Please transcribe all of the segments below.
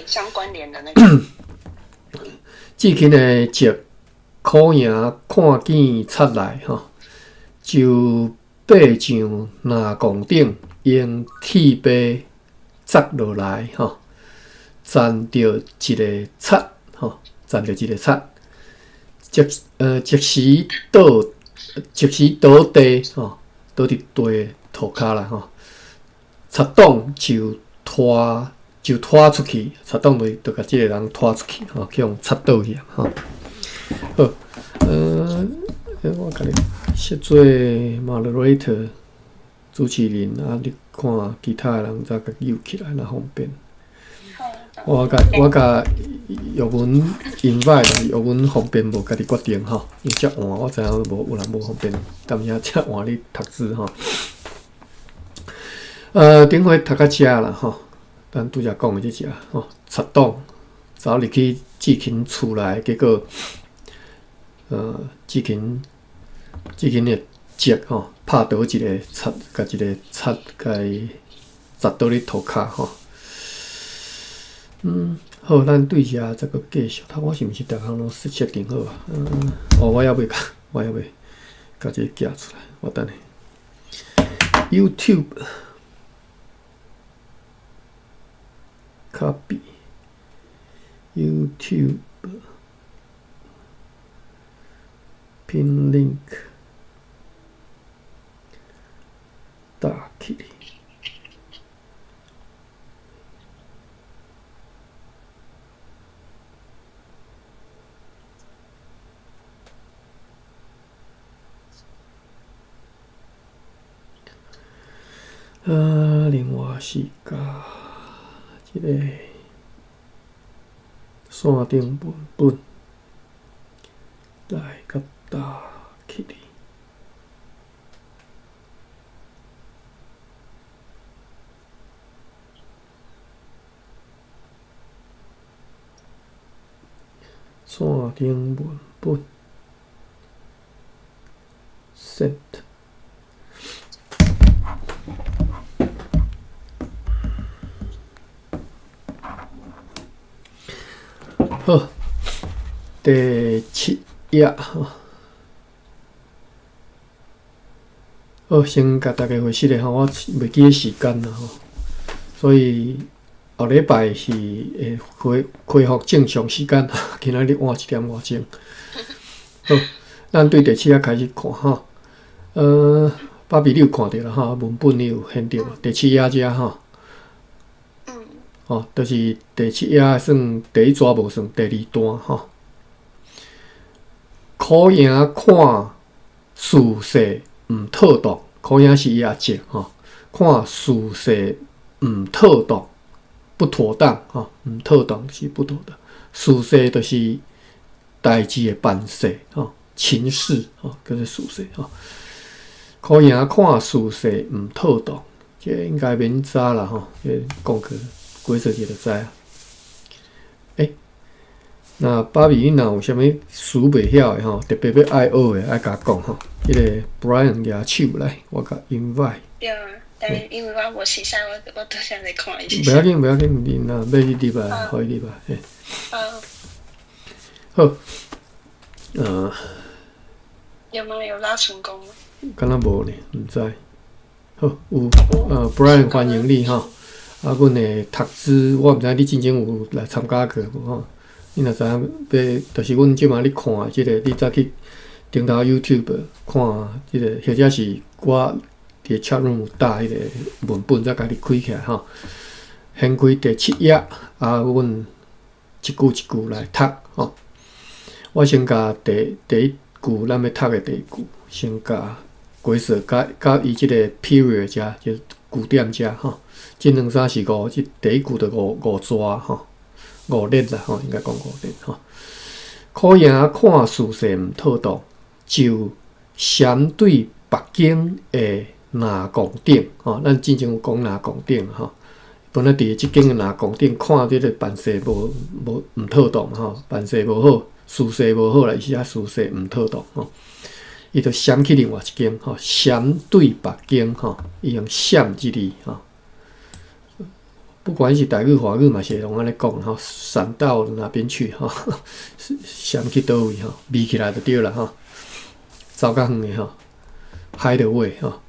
相关联的那个。至近的节苦赢看见出来吼，就爬上南宫顶，用铁杯砸落来吼，沾着一个擦吼，沾着一个擦，即时倒地吼，倒伫地涂骹啦吼，擦挡就拖出去，擦挡就甲即个人拖出去吼，叫擦倒去吼。好，我甲你设做 moderator 主持人啊，你看其他人再甲揪起来，那方便。我甲玉文 invite， 玉文方便无家己决定吼，因遮晚我知影有人无方便，但是遮晚你读书吼。顶回读到遮啦吼，咱拄则讲的即只吼，插档走入去志勤厝内，结果志勤的脚吼拍倒一个插，甲一个插甲伊砸倒咧涂骹吼。好，咱对遮再个继续。我是毋是逐项拢设定好啊？我还未甲这寄出来，我等下。YouTube copy YouTube pin link 打起来。另外是甲即个线顶文本来甲打起来。线顶文本 set。好，第7页吼。好，先甲大家回息咧吼，我袂记时间啦吼，所以后礼拜是会恢复正常时间，今仔日换1点外钟。好，咱对第7页开始看吼。芭比你有看到啦吼，文本你有现着第7页遮吼。哦，就是第7页算第一纸无算第2段吼。苦赢看事势毋妥当，苦赢是亚节吼。看事势毋妥当，不妥当吼，毋妥当是不妥当。事势就是代志的办势吼，情势吼，叫做事势吼。苦赢看事势毋妥当，这应该免知啦吼，讲去。规则就知啊。那芭比你若有啥物词袂晓的吼，特别要爱学的，爱甲我讲吼。迄个 Brian 举手来，我甲 invite。对啊，但因为我无时间，我都想来看一下。不要紧，你若要去入来，可以入来。好。有拉成功吗？敢若无呢，毋知。好，有Brian 欢迎你吼。阮的读书，我毋知你真正有来参加过无吼？你若知影要，就是阮即马咧看即个，你早去顶头 YouTube 看即个，或者是我伫 chatroom 有打迄个文本，再家己开起来吼。先开第7页，阮一句一句来读吼。我先甲第一句咱要读的第一句，先甲规则甲伊即个 period 遮，就句点遮吼。即2、3、4、5，即第一句就5纸吼，5列啦吼，应该讲5列吼。苦赢看事势毋妥当，就相对北京的南宫顶吼，咱之前有讲南宫顶吼。本来伫即间的南宫顶看即个办势毋妥当吼，办势无好，事势无好啦，伊是事势毋妥当吼。伊就闪去另外一间吼，相对北京吼，伊用闪即字吼。不管是台语、华语嘛，是拢安尼讲吼，散到哪边去吼，想去倒位吼，迷起来就对了吼，走较远的吼，海的位吼。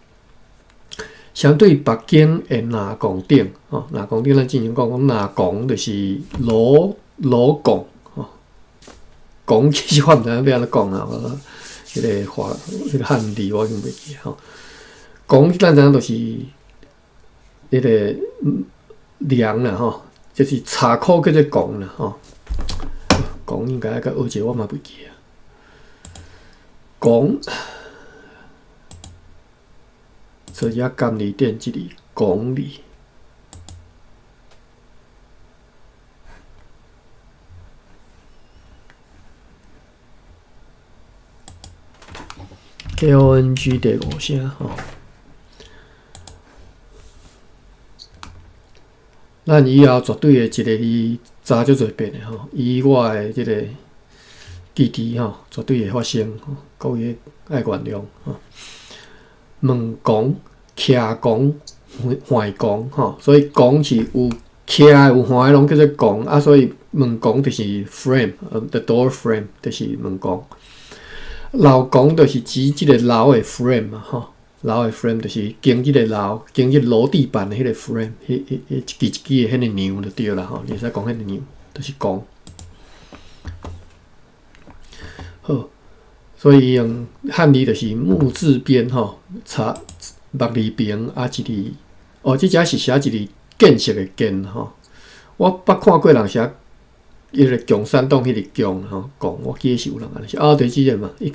相对北京的南宫顶吼，南宫顶咱之前讲南宫就是罗宫吼，宫其实我毋知影要安怎讲啦，迄个汉字我已经袂记吼。宫咱知影就是迄个梁啦吼，就是茶库叫做宫啦吼。宫应该甲学者我嘛袂记啊。宫，所以监理殿即个宫里。KONG 第5声吼。咱以后绝对会一个字查足侪遍的吼，以我的即个记忆吼，绝对会发生吼，各位爱原谅吼。问讲、徛讲、换讲吼，所以讲是有徛有换的拢叫做讲啊，所以问讲就是 frame，the door frame 就是问讲。楼讲就是指即个楼的 frame 嘛吼。楼的 frame 就是经即个楼，经即楼地板的迄个 frame， 一支一支的迄个梁就对啦吼，你使讲迄个梁，就是讲。好，所以用汉字就是木字边吼，插木字边啊一字，哦，即只是写一字建设的建吼。我捌看过人写迄个共产党迄个共吼，共我记是有人安尼写，啊，对，即个嘛，伊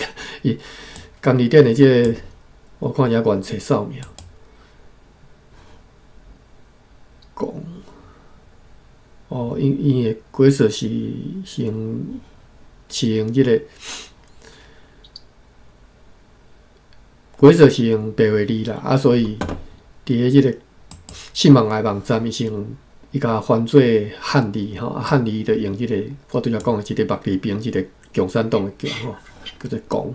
监理殿的即个。我看遐原册扫描，讲哦，因的规则是用即个规则是用白话字啦，啊，所以伫个即个新闻的网站，伊甲翻做汉字吼，汉字就用即个我拄则讲的即个木字边，即个共产党的共吼，叫做讲。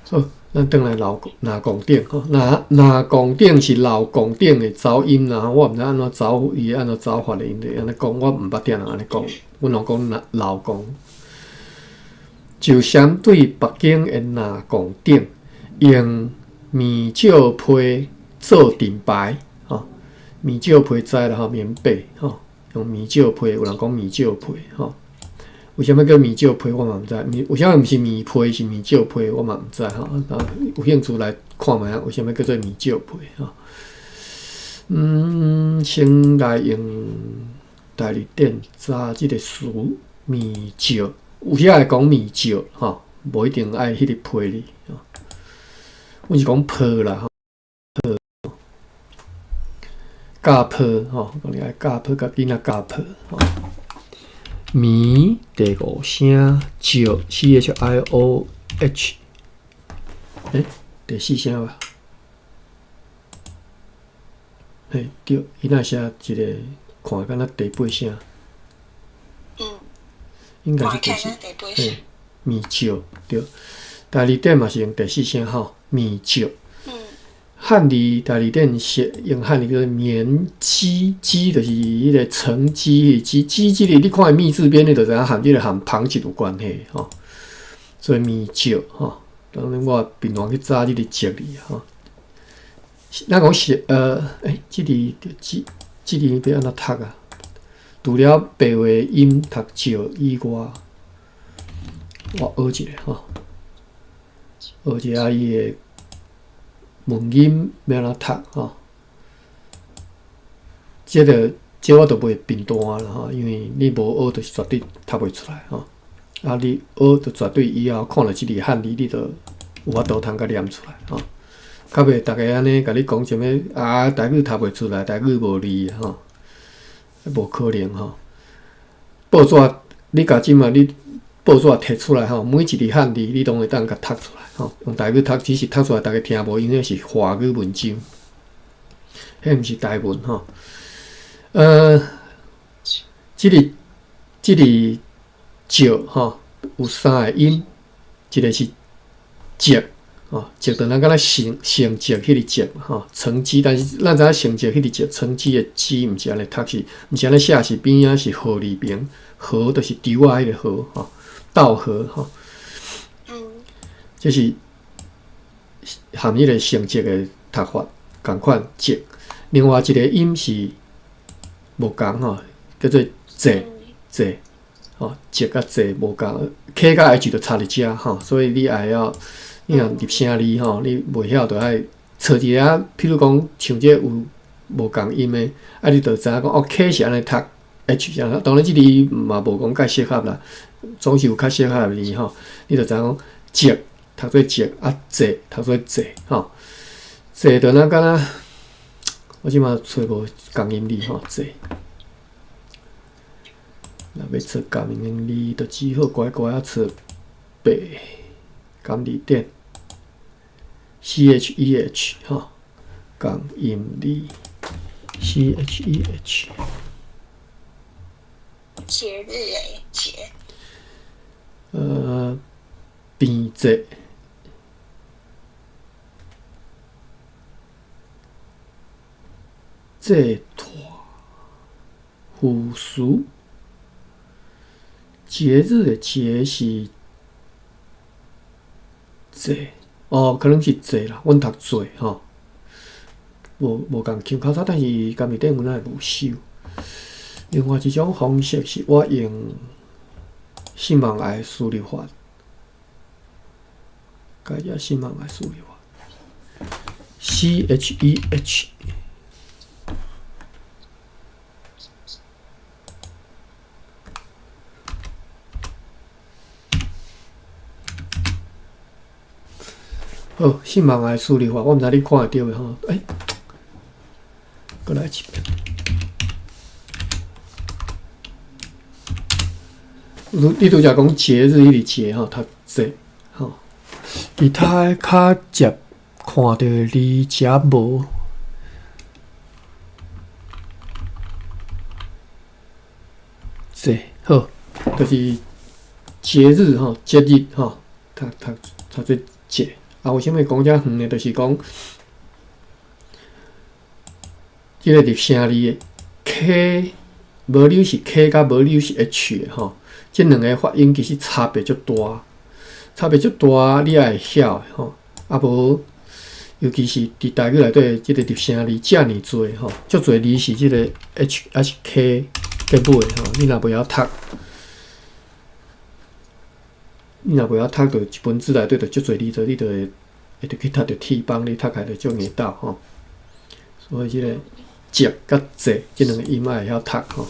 好，咱转来南宫顶吼，南宫顶是老宫顶的走音啦，我毋知安怎走，伊安怎走法的，因着安尼讲，我毋捌听人安尼讲，阮拢讲老宫。就相对北京的南宫顶，用棉照被做顶牌吼，棉照被知啦吼，棉被吼，用棉照被，有人讲棉照被吼。为什么叫棉照被？我嘛毋知。为什么毋是棉被是棉照被？我嘛毋知吼。有兴趣来看觅下，为什么叫做棉照被吼？先来用台语典查即个词棉照，有些会讲棉照吼，无一定爱迄个被哩吼。阮是讲被啦吼，被教被吼，讲你爱教被，甲囡仔教被吼。棉第5声照 CHIOH， 第4声吧？嘿，对，伊若写一个看敢若第8声，应该是第4。嘿，棉照对，台语典嘛是用第4声吼，棉照。汉字台语典写用汉字叫做棉机，机就是迄个乘机，机即个你看密字边，你就知影含即个含旁字有关系吼。所以棉照吼，当然我平常去查即个节字吼。咱讲是即字要安怎读啊？除了白话音读照以外，我学一下吼，学一下伊的。文音要安怎读吼？这我就袂评断啦吼，因为你无学，就是绝对读袂出来吼。啊，你学就绝对以后看到即个汉字，你就有法度通甲念出来吼。较袂逐个安尼甲你讲什么啊？台语读袂出来，台语无字吼，无可能吼。报纸你甲即嘛你报纸摕出来吼，每一字汉字你拢会当甲读出来。吼，用台语读，只是读出来大家听无，因为是华语文章，迄毋是台文吼。即个照吼有3个音，一个是接，哦，积就咱敢若成绩迄个积吼，成绩，但是咱知影成绩迄个积，成绩的绩毋是安尼读是，毋是安尼写是边仔是河里边，河就是丢啊迄个河吼，稻河吼。这是含迄个成绩的读法共款积。另外一个音是无共吼，叫做济吼，积甲济无共 ，K 甲 H 就差伫遮吼，所以你也要。你若入声字吼，你袂晓就爱找一个，譬如讲像这有无共音的，啊，你就知影讲哦 ，K 是安尼读 ，H 是安尼，当然这字嘛无讲介适合啦，总是有较适合的字吼。你就知影讲积读做积，啊济读做济吼，济就咱敢若我即马找无共音字吼，济。若要找共音字，就只好乖乖啊找白共字典。CHEH 吼，共音字 CHEH。节日诶，节。变节。祭托。附属。节日的节是节。哦，可能是济啦，阮读济吼，无共腔口差，但是甘米顶阮也无收。另外一种方式是我用信望爱输入法，加入信望爱输入法 ，CHEH。好，信望爱输入法，我毋知你看会到袂吼？过来一遍。你拄则讲节日迄个节吼，读节吼，其他诶较接看到字遮无。节好，就是节日吼，节日吼，读做节。啊，为什么讲遮远呢？就是讲，即个入声字的 K 无溜是 K 甲无溜是 H 的吼，即两个发音其实差别足大，你也会晓吼。啊无，尤其是伫台语内底，即个入声字遮尔多吼，足侪字是即个 H 还是 K 结尾吼，你若袂晓读。你若袂晓读到一本字内底，就足侪字，你就会去读到 T 帮，你读起来就足硬斗吼。所以即个积甲济即两个音爱会晓读吼，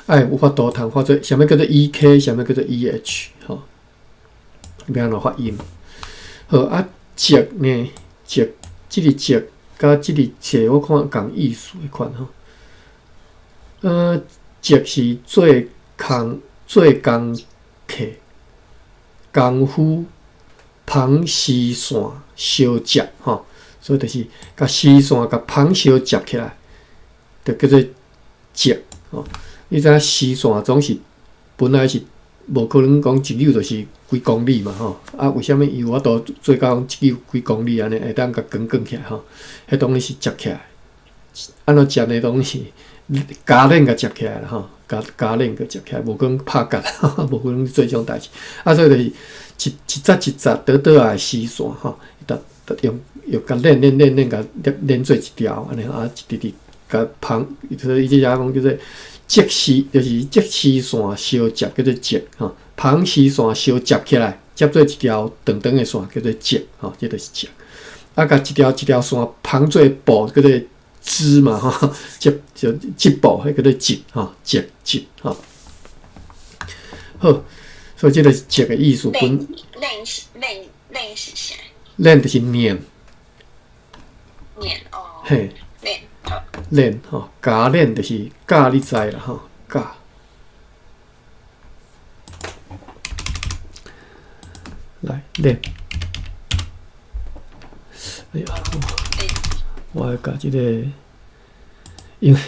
爱有法度通发做啥物叫做 EK， 啥物叫做 EH 吼，要安怎发音？好啊，积呢，积即个积甲即个济，我看共意思诶款吼。积是做工课。功夫旁丝线相接吼，所以就是甲丝线甲旁相接起来，就叫做接吼。你知影丝线总是本来是无可能讲一扭就是几公里嘛吼，啊为虾米有法度做到一扭几公里安尼会当甲卷起来吼？迄当然是接起来，安怎接呢？当然是加链甲接起来啦吼。加链个接起来，无可能拍夹，无可能做这种代志。啊，所以就是一节一节倒来丝线吼，用甲链甲连做一条安尼啊，一直甲旁，所以即下讲叫做接丝，就是接丝线相接叫做接吼，旁丝线相接起来，接做一条长长的线叫做接吼，这就是接。啊，甲一条线旁做布叫做织嘛吼，就织布，迄叫做织吼，织吼。好，所以这个织的意思本。练是啥？练就是念。念哦。嘿。练。练吼，加练就是加，你知啦吼，加。来练。哎呀。我要甲即个，因为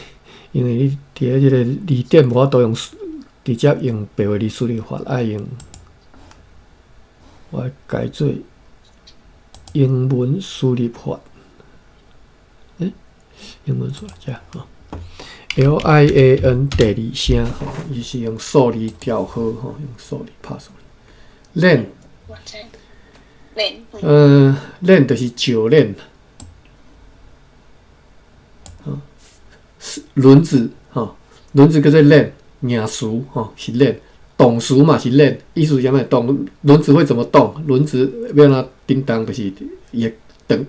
你伫咧即个字典无法度用直接用白话字输入法，爱用我改做英文输入法，英文输入这吼 ，LIAN 第二声吼，伊是用数字调和吼，用数字拍数字。链，链就是铰链，轮子吼，轮子叫做链，命词吼是链。动词嘛是链，意思是啥物？动轮子会怎么动？轮子要哪叮当，就是也灯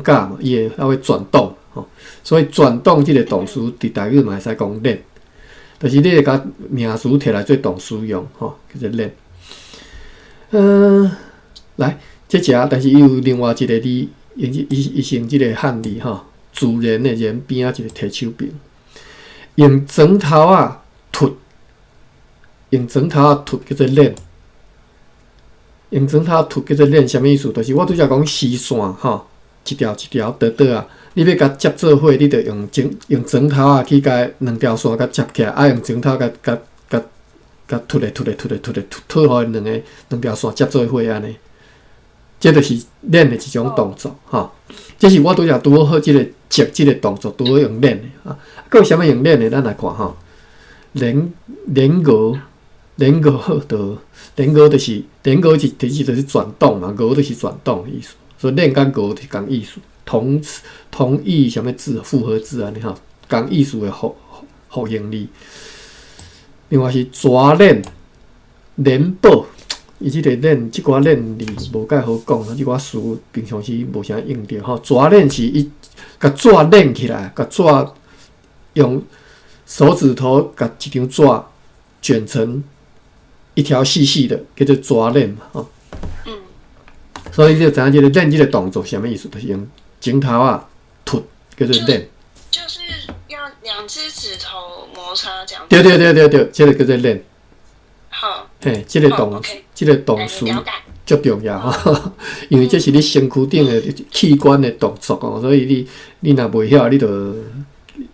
架嘛，伊会还会转动吼。所以转动这个动词，伫台语嘛会使讲链，就是你会甲名词摕来做动词用吼，叫做链。来，这只但是伊有另外一个字，伊成这个汉字吼，自然的然边仔一个提手柄，用砖头啊凸。用砖头啊凸叫做链，用砖头凸叫做链，啥物意思？就是我拄则讲丝线吼，一条一条倒倒啊，你要甲接做伙，你着用砖头啊去甲两条线甲接起来，啊用砖头甲凸咧，互两条线接做伙安尼，这就是链的一种动作吼。这是我拄则拄好即个接即个动作，拄好用链的啊。佮有啥物用链的？咱来看吼，连额。连额就是连额其实就是转动嘛，额就是转动的意思，所以链跟额是同意思，同义什么字复合字啊？你看，同意思的复形字。另外是抓链、链宝，伊即个链即寡链字无介好讲啊，即寡词平常时无啥用到吼。抓链是伊甲纸链起来，甲纸用手指头甲一张纸卷成。一条细细的，叫做抓链嘛，吼。所以你就知影这个链这个动作什么意思？就是用指头啊凸，叫做链。就是要两只指头摩擦这样。对，这个叫做链。好。嘿，这个动词足重要哈，因为这是你身躯顶的器官的动作哦，所以你若袂晓，你就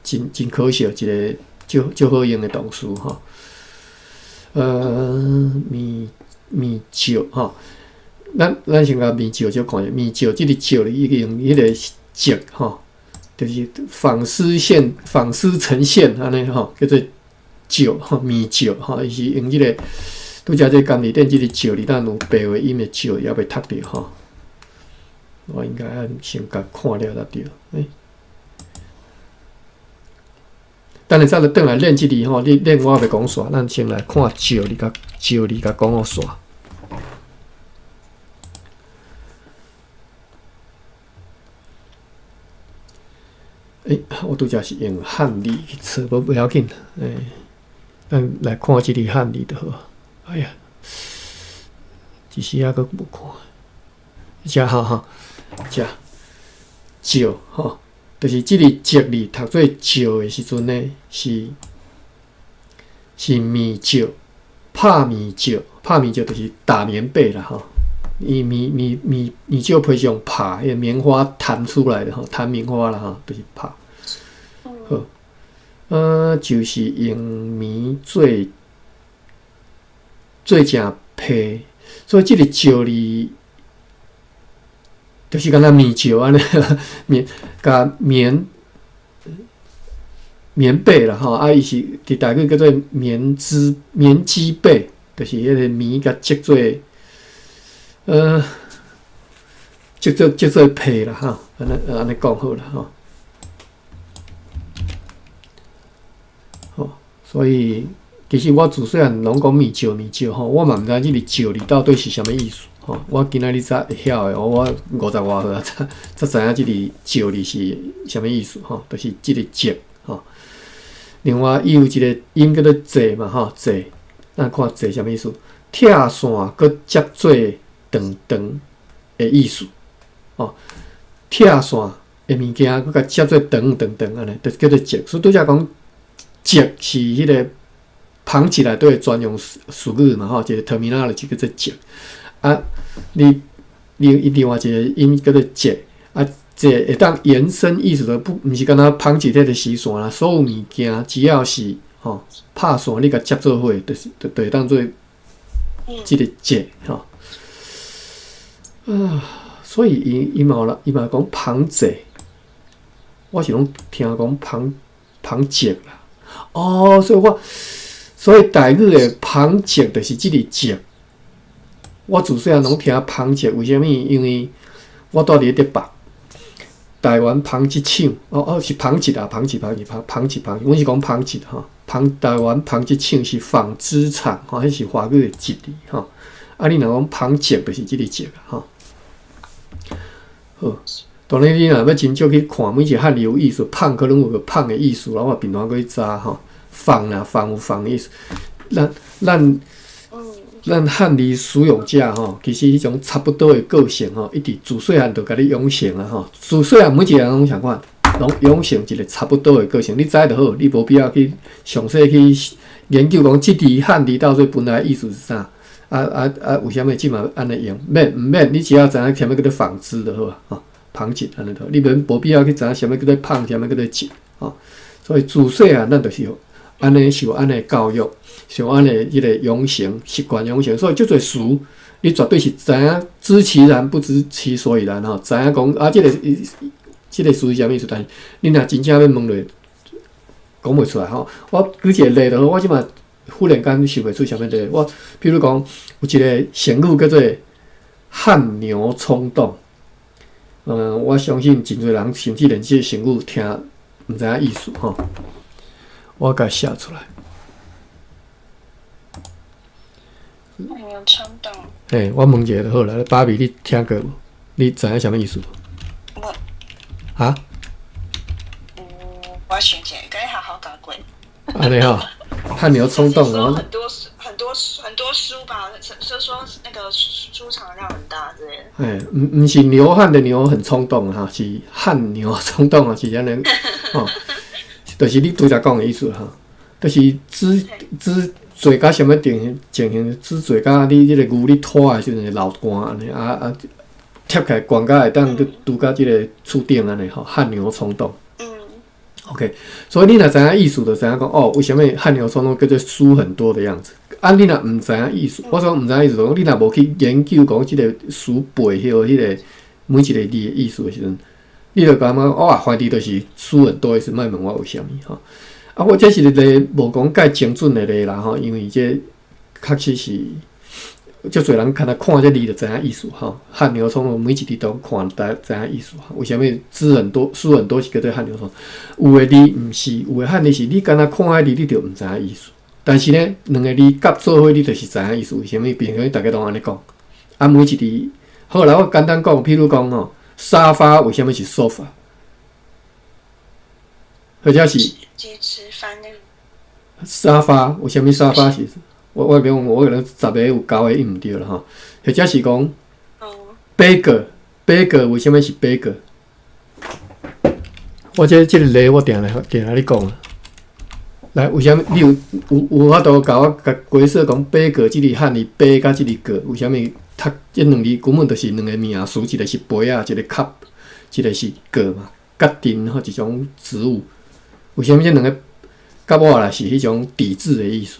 真可惜一个足好用的动词哈。面石吼，咱先甲面石就看下，面石即个石哩，伊用迄个石吼，就是纺丝呈现安尼吼，叫做石吼，面石吼，伊是用即个拄则这甘蔗店即个石哩，咱有白话音的石也袂读着吼。我应该先甲看了才对，等下再转来练即字吼，你练我袂讲煞，咱先来看石哩甲讲好煞。我拄则是用汉字去测，无要紧。咱来看即个汉字就好。哎呀，一时还阁无看。遮哈，遮石吼。就是即个石字读做石的时阵呢，是棉石，拍棉石就是打棉被啦吼。伊棉石皮是用拍，迄棉花弹出来的吼，弹棉花啦吼，就是拍。好，就是用棉做成被，所以即个石字。就是敢若棉石安尼，甲棉被啦吼，伊是伫台语叫做棉织被，就是迄个棉甲织做织做被啦吼，安尼讲好啦吼。所以其实我自细汉拢讲棉石吼，我嘛毋知即个石字到底是啥物意思。我今仔日才会晓的，我50外岁才知影即个石字是啥物意思吼，就是即个石吼。另外，伊有一个音叫做坐嘛吼，坐，咱看坐啥物意思？拆线佮接做长的意思吼。拆线的物件佮甲接做长安尼，就叫做石。所以拄则讲石是迄个旁起来都会专用词语嘛吼，一个 terminal 就叫做石。你另外一个音叫做接这会当延伸意思就毋是敢若绑一个丝线啦，所有物件只要是拍线，你甲接做伙，就会当做即个接吼。所以伊嘛讲旁济，我是拢听讲旁济啦。哦，所以台语的旁济就是即个济。我自细汉拢听旁济，为虾米？因为我住伫伫北，台湾旁济厂，是旁济啊，旁济，阮是讲旁济哈。台湾旁济厂是纺织厂，迄是华语的济字哈。啊，你若讲旁济，就是即个济啊，哈。好，当然你若要真少去看每一个汉字有意思，胖可能有个胖的意思，然后平常去查哈，仿啦，仿有仿的意思。咱汉字使用者吼，其实迄种差不多的个性吼，一直自细汉就甲你养成啊吼。自细汉每一个人拢相款，拢养成一个差不多的个性，你知就好，你无必要去详细去研究讲即字汉字到底本来意思是啥。为虾米即嘛安尼用？毋免，你只要知影啥物叫做纺织就好啊，吼，旁济安尼就好，你无必要去知影啥物叫做胖，啥物叫做济，吼。所以自细汉咱就是安尼受安尼教育，受安尼迄个养成习惯养成，所以即侪词你绝对是知影知其然不知其所以然吼，知影讲啊，即个词是啥物意思？但是你若真正要问落，讲袂出来吼。我举一个例就好，我即嘛。忽然间想袂出啥物例，比如讲有一个成语叫做“汗牛充栋”。我相信真侪人甚至连即个成语听毋知影意思吼。我甲写出来。汗牛充栋。我问一下就好了，芭比你听过无？你知影啥物意思无？啊？我想起来，该好好教过。安尼吼。汗牛充栋啊！很多书吧，说那个书场量很大之类的。毋是牛汉的牛很冲动哈，是汗牛冲动啊，是安尼哦，就是你拄则讲的意思哈，就是指做甲什么情形，指做甲你即个牛你拖的时阵会流汗安尼贴起来悬甲会当拄到即个厝顶安尼吼，汗牛冲动。OK， 所以你若知影意思，就知影讲哦，为什么汗牛充栋叫做书很多的样子？你若毋知影意思，我说毋知影意思，讲你若无去研究讲即个书背后迄个每一个字的意思的时阵，你就感觉怀疑就是书很多的意思，莫问我为什么吼。我这是一个无讲介精准的例啦吼，因为这确实是。足侪人看这字就知影意思吼，汗牛充栋每一字都看知影意思。为什么字很多、书很多是叫做汗牛充栋？有的字毋是，有的汉字是你敢若看迄字你就毋知影意思。但是呢，两个字夹做伙你就是知影意思。为什么？平常大家拢安尼讲。每一字好啦，我简单讲，譬如讲吼，沙发为什么是 sofa？ 或者是沙发为什么沙发是？我可能10个有9个印毋对啦吼，或者是讲，burger 为什么是 burger？ 我即个例我定来你讲啊。来，为什么你有法度甲我解释讲 burger 即个汉字杯甲即个个，为什么它即两字根本就是两个名词，一个是杯啊，一个 cup， 一个是个嘛，甲丁吼一种植物，为什么即两个甲我来是迄种抵制的意思？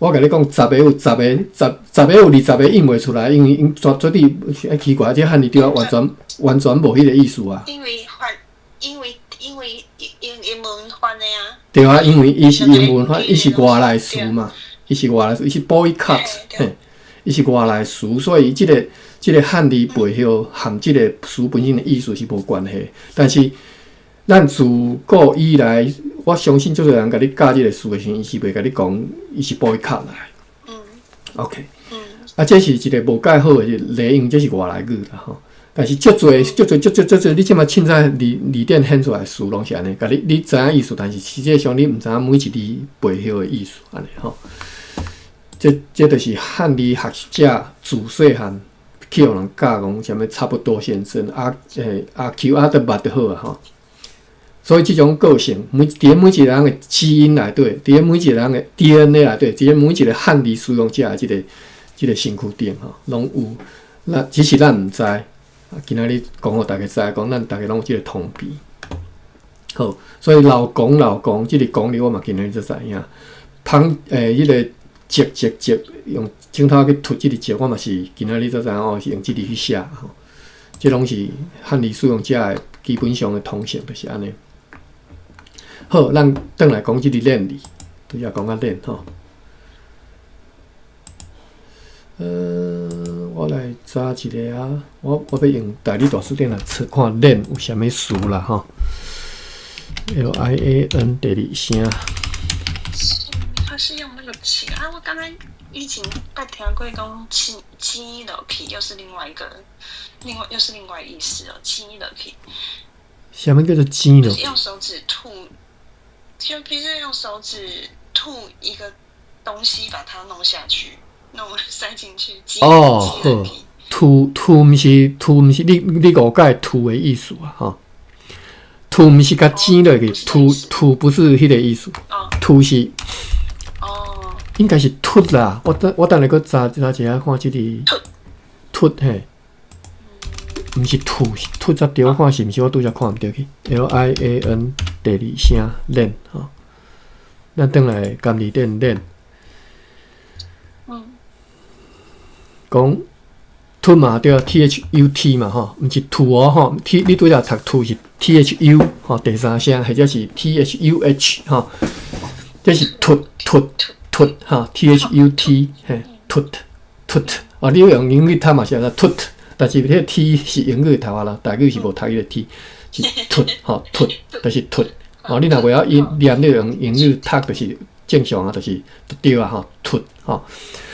我甲你讲，10个有10个有20个印袂出来，因为因绝对奇怪，这汉字对我完全无迄个意思啊。因为英文翻的啊。对啊，因为伊是英文翻，伊是外来词嘛，伊是 boycott， 伊是外来词，所以即个汉字背后含即个词本身的意思是无关系。但是咱自古以来，我相信足侪人甲你教即个词的时候，伊是袂甲你讲，伊是 boycott 来。OK。这是一个无介好的例，因为这是外来语啦吼。但是足侪，你即马凊彩字典显出来的词拢是安尼，甲你知影意思，但是实际上你毋知影每一字背后的意思安尼吼。这就是汉字学者自细汉去互人教讲啥物差不多先生阿 Q 阿德捌就好啊吼。所以即种个性，伫每一个人的基因内底，伫每一个人的 DNA 内底，伫每一个汉字使用者的即个身躯顶吼，拢有。只是咱毋知。今仔日讲互大家知，讲咱大家拢有即个通病。好，所以老公，即个讲字我嘛今仔日才知影。迄个用镜头去凸即个折，我嘛是今仔日才知影哦，是用即个去写吼。即拢是汉字使用者的基本上的通性，就是安尼。好，咱转来讲即个练字，拄则讲到练吼。我来查一个啊，我要用大理大词典来看练有啥物词啦吼。LIAN 第二声。他是用那个起啊，我刚才以前捌听过讲起落去，又是另外意思哦，起落去。啥物叫做起落？用手指吐，就比如用手指吐一个东西，把它弄下去，塞进去。哦，好，吐毋是你误解吐的意思啊，吼。吐毋是甲尖落去，吐不是迄个意思，吐是。应该是凸啦，我等下搁查一下看即个凸嘿，毋是吐，是凸才对。我看是毋是我拄则看毋对去。LIAN 第二声练吼，咱转来甘字典练。讲凸嘛对 ，THUT 嘛吼，毋是吐哦吼。你拄则读吐是 THU 吼，第三声或者是 THUH 吼，这是凸。哈 ，THUT 嘿，突哦，你用英语读嘛是叫突，但是迄个 T 是英语读啊啦，台语是无读迄个 T， 是突吼突，就是突哦。你若袂晓念，你用英语读就是正常啊，就是对啊吼，突吼，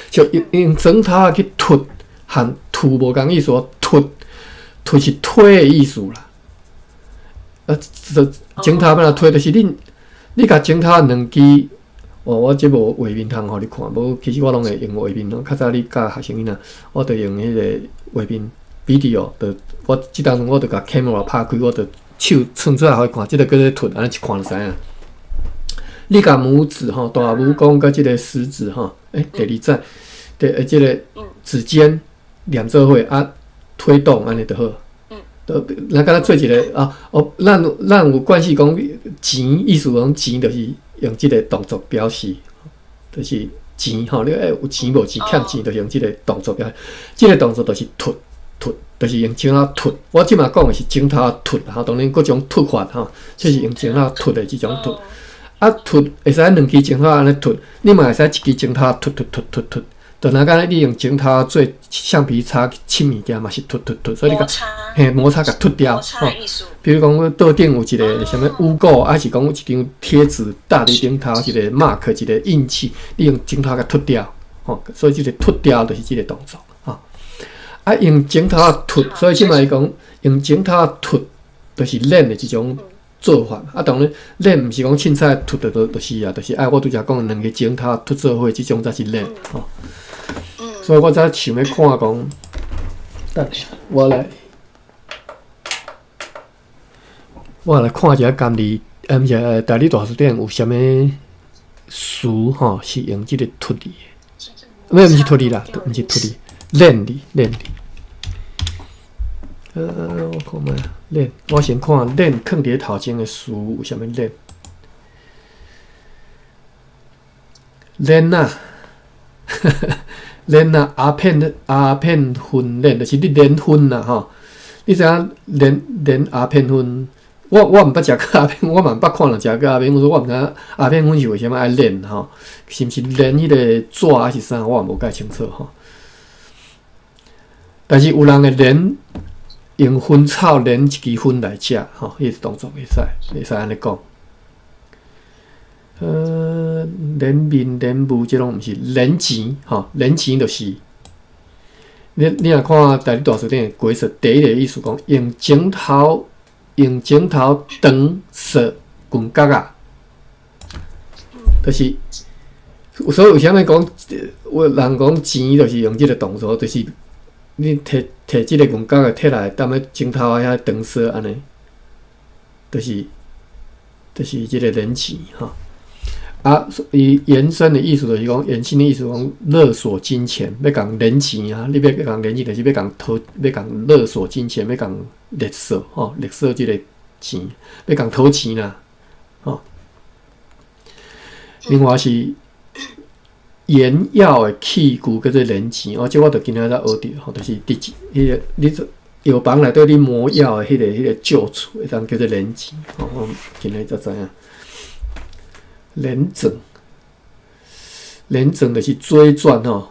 就用整头去突，和吐无共意思，突是推的意思啦。整头要推，就是你甲整头两支。我即无画面通互你看，无其实我拢会用画面咯。较早你教学生囡仔，我着用迄个画面 video， 我即当中我着甲 camera 拍开，我着手伸出来互伊看，即个叫做凸，安尼一看就知影。你甲拇指吼，大拇公甲即个食指吼，第二指，即个指尖连做伙啊，推动安尼就好。咱敢若做一个啊，咱有惯势讲钱，意思讲钱就是用即个动作表示，就是钱吼，你有钱无钱，欠钱，就是用即个动作表示。即个动作就是凸，就是用指头凸。我即马讲的是指头凸，吼，当然各种凸法吼，这是用指头凸的即种凸。啊，凸会使两支指头安尼凸，你嘛会使一支指头凸。就若敢若你用指头做橡皮擦去切物件嘛是凸，所以你甲摩擦甲凸掉吼。比如讲，桌顶有一个啥物污垢，还是讲有一张贴纸搭伫顶头，一个 mark， 一个印记，你用指头甲凸掉吼。所以即个凸掉就是即个动作吼。啊，用指头凸，所以即摆讲用指头凸，就是练的一种做法。啊，当然练毋是讲凊彩凸就是啊，就是我拄则讲两个指头凸做伙，即种才是练吼。所以我才想要看讲，等下我来看一下甘字，大理大词典有啥物词吼是用即个凸字的？毋是凸字啦，毋是凸字，练字。我看卖练，我先看练放伫头前的词有啥物练？练啊！练啊，鸦片熏练，就是你练熏啦吼。你知影练鸦片熏？我毋捌食过鸦片，我嘛毋捌看人食过鸦片。我说我毋知影鸦片熏是为虾米爱练吼？是毋是练迄个纸还是啥？我也无介清楚吼。但是有人会练用薰草练一支薰来食吼，迄个动作会使安尼讲。连面连舞，即拢毋是连钱吼，连钱就是你若看大理大词典的规则，第一个意思讲用指头长扫棍角啊，就是所以为虾米讲有人讲钱就是用即个动作，就是你摕即个棍角摕来，踮咧指头啊遐长扫安尼，就是即个连钱吼。啊，伊延伸的意思就是讲，延伸的意思讲勒索金钱，要讲连钱啊，你要讲连钱，就是要讲勒索金钱，要讲勒索吼，勒索即个钱，要讲讨钱啦，吼。另外是原药的器具叫做连钱，即我著今仔才学着吼，就是你药房内底你磨药的迄个臼杵，会当叫做连钱。我今仔才知影。连整就是锥钻吼，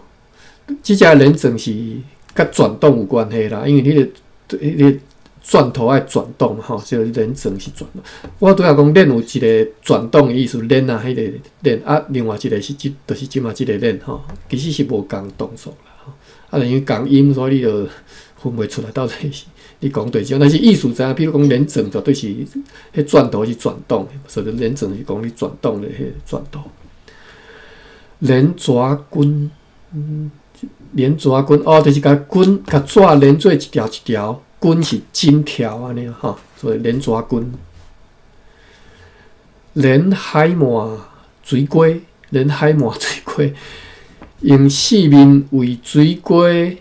即只连整是甲转动有关系啦，因为迄个钻头爱转动吼，所以连整是转动。我拄仔讲链有一个转动的意思，链啊，迄个链啊，另外一个是就是即嘛即个链吼，其实是无共动作啦吼，啊，因为共音，所以你就分袂出来到底是你讲对种，但是意思知影，比如讲连整绝对是迄钻头是转动的，所以连整是讲你转动的迄钻头。连蛇棍，连蛇棍哦，就是甲棍甲纸连做一条一条，棍是金条安尼吼，所以连蛇棍。连海麻水龟，连海麻水龟，用四面为水龟、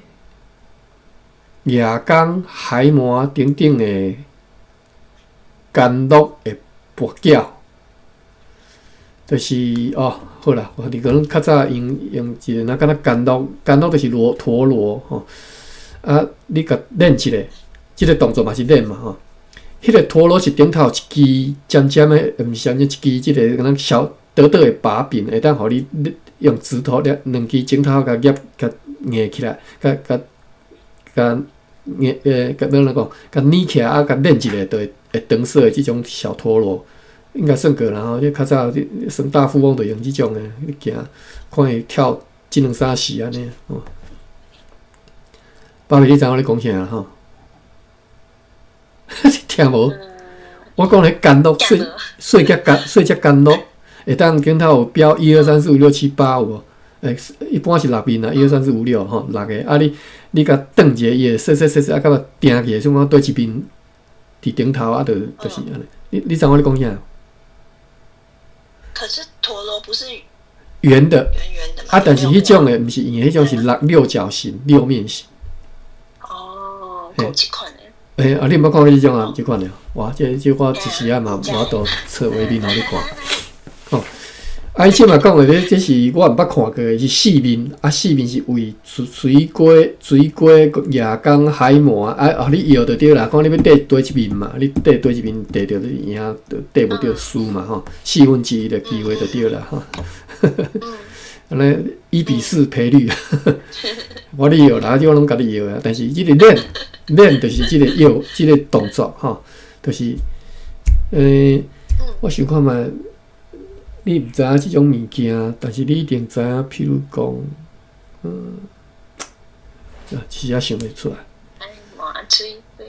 夜光、海麻等等的干酪的跋筊。就是哦，好啦，你可能较早用一个那敢若干酪就是陀螺吼，啊，你甲练一个，即个动作嘛是练嘛吼。迄个陀螺是顶头一支尖尖的，毋是尖尖一支即个敢若小短短的把柄，会当互你用指头两支指头甲捏起来，甲捏甲要哪讲，甲捏起来啊，甲练一个就会长势的即种小陀螺。应该算过啦吼，你较早算大富翁就用即种诶，你行看伊跳一两三四安尼吼。宝贝，你知影我咧讲啥啦吼？听无？我讲咧干酪细只干酪，会当顶头有标1、2、3、4、5、6、7、8有无？一般是6面啦，1、2、3、4、5、6吼，6个。啊你甲转一个伊会说啊，到定起，像讲对一边伫顶头啊，就是安尼。你知我咧讲啥？可是陀螺不是圆的，圆的嘛？啊，但是迄种的毋是圆，迄种是六角形、六面形。哦，有即款的。啊，你毋捌看过迄种啊？即款的，哇，这我一时啊嘛，无度测画面互你看。哦，啊，伊即嘛讲的咧，这是我毋捌看过的，是四面，啊，四面是为水龟、夜光、海麻，啊，你摇就对啦。看你要缀对一面嘛，你缀对一面缀着你赢，就缀无着输嘛吼，1/4的机会就对啦吼。安尼1:4赔率，我咧摇啦，我拢甲你摇啊。但是即个练就是即个摇，即个动作吼，就是我想看嘛。你毋知影即种物件，但是你一定知影，譬如讲，一时仔想袂出来。海麻水龟，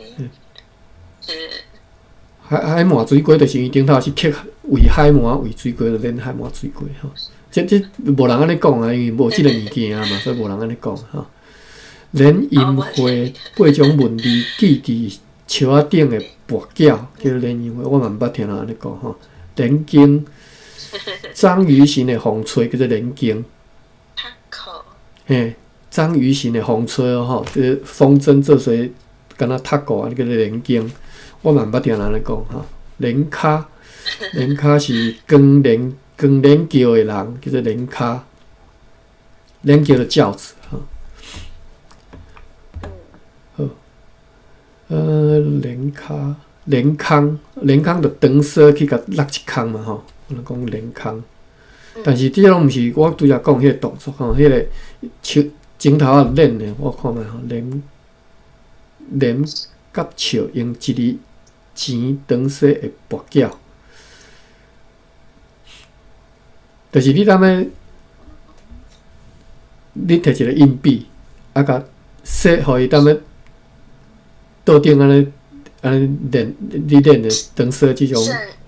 海麻水龟就是伊顶头是刻为海麻为水龟，就练海麻水龟吼。这无人安尼讲啊，因为无即个物件嘛，所以无人安尼讲吼。连音花8种文字记伫树仔顶的跋筊，叫连音花，我嘛毋捌听人安尼讲吼。连经。章鱼形的风吹叫做连经，章鱼形的风吹哦吼，这个风筝做水，敢若塔鼓啊，叫做连经。我嘛毋捌听人咧讲吼，连卡是更连桥的人，叫做连卡，连桥的轿子吼。好，连康就长说去甲落一空嘛吼。我讲连空，但是这拢毋是我拄则讲迄个动作吼，迄个指头啊练的，我看觅吼，连甲笑用一字钱长说的跋筊，就是你当咧，你摕一个硬币，啊甲说，互伊当咧倒顶安尼练，你练的长说即种。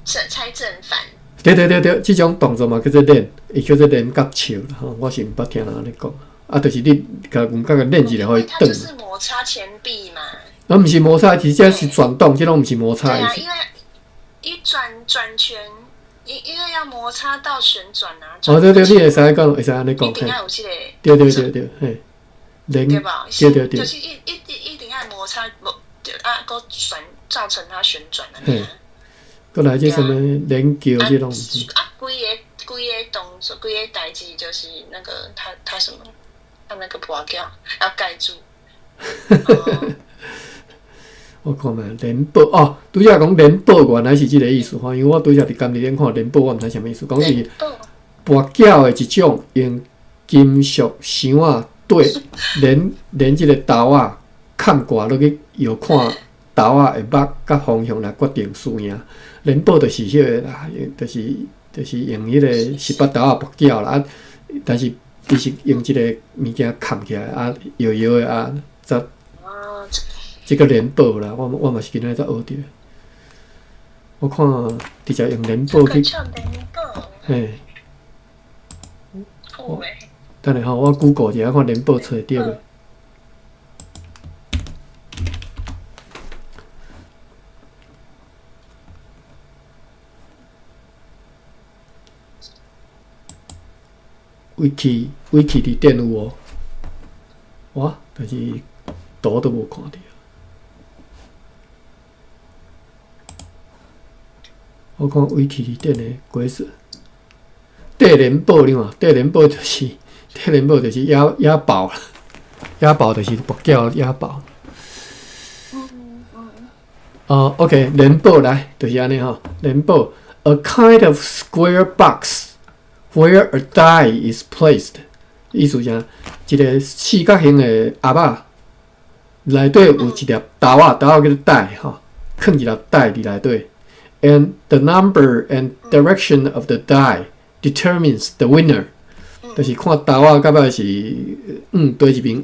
猜正反。对，即种动作嘛叫做练，伊叫做练甲笑啦吼。我是毋捌听人安尼讲，啊，就是你甲练一下，互伊转。它就是摩擦前臂嘛。毋是摩擦，其实这是转动，这拢毋是摩擦。对啊，因为一转圈，因为要摩擦到旋转啊。哦，对，你会使讲，会使安尼讲。一定要有这个。对，嘿。对吧？对。就是一定要摩擦，个旋造成它旋转的。过来这什么连桥这种，规个动作，规个代志就是那个他什么，他那个破掉要盖住。我看嘛，联保哦，拄则讲联保原来是即个意思吼，因为我拄则伫监理院看联保，我毋知啥物意思，讲是拔胶的一种用金属箱啊对连即个豆啊嵌挂落去，摇看豆啊的目甲方向来决定输赢。联保就是迄个啦，就是用迄个18豆啊拔胶啦，但是伊是用即个物件嵌起来啊，摇摇的啊，则。这个联保啦，我嘛是今仔才学着。我看直接用联保去。嘿。等下吼，我 Google 一下看联保找会着未？wiki 伫电有无？哇，但是图都无看到。我看wiki 里顶的规则，地联保你看，地联保就是押宝啦，押宝就是拔胶押宝。OK， 联保来就是安尼吼，联保 a kind of square box where a die is placed， 意思啥？一个四角形的盒仔，内底有一粒豆仔叫做die吼，放一粒die伫内底。And the number and direction of the die determines the winner。就是看豆仔到尾是对一边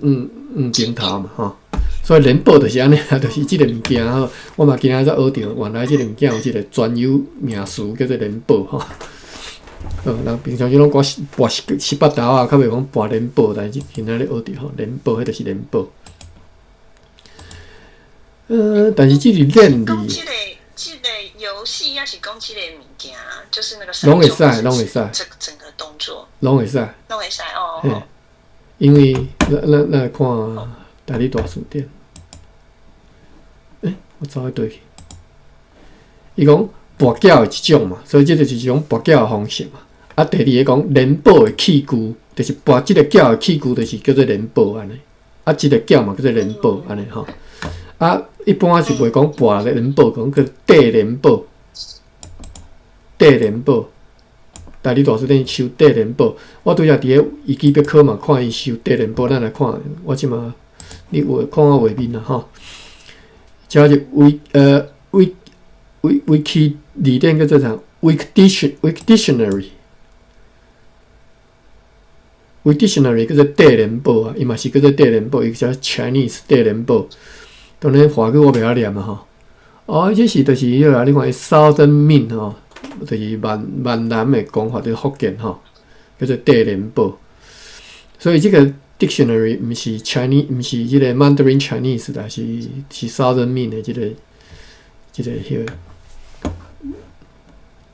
边头嘛吼。所以联保就是安尼啊，就是即个物件吼。我嘛今仔才学着，原来即个物件有一个专有名词叫做联保吼。人平常时拢讲拔18豆仔，较袂讲拔联保，但是今仔日学着吼，联保迄就是联保。但是即个练字。这个游戏要是讲这个物件，就是那个拢会使，这整个动作拢会使哦。因为咱来看大理大书店，我走去对去。伊讲拔胶的一种嘛，所以这就是一种拔胶的方式嘛。啊，第二个讲联保的器具，就是拔这个胶的器具，就是叫做联保安尼。啊，这个胶嘛叫做联保安尼吼。啊，一般是袂讲拔联保，讲叫地联保。地联保，大理大书店收地联保。我拄则伫个仪器表科嘛，看伊收地联保，咱来看。我即马你看我画面啦吼。这是wiki 里面叫做啥 ？wiki dictionary 叫做地联保啊，伊嘛是叫做地联保，伊叫 Chinese 地联保。当然华语我袂晓念啊吼。这是就是迄个你看 Southern Min 吼，就是闽南的讲法，就是福建吼，叫做地联保。所以这个 dictionary 毋是 Chinese， 毋是即个 Mandarin Chinese 啦，是 Southern Min 的即个迄个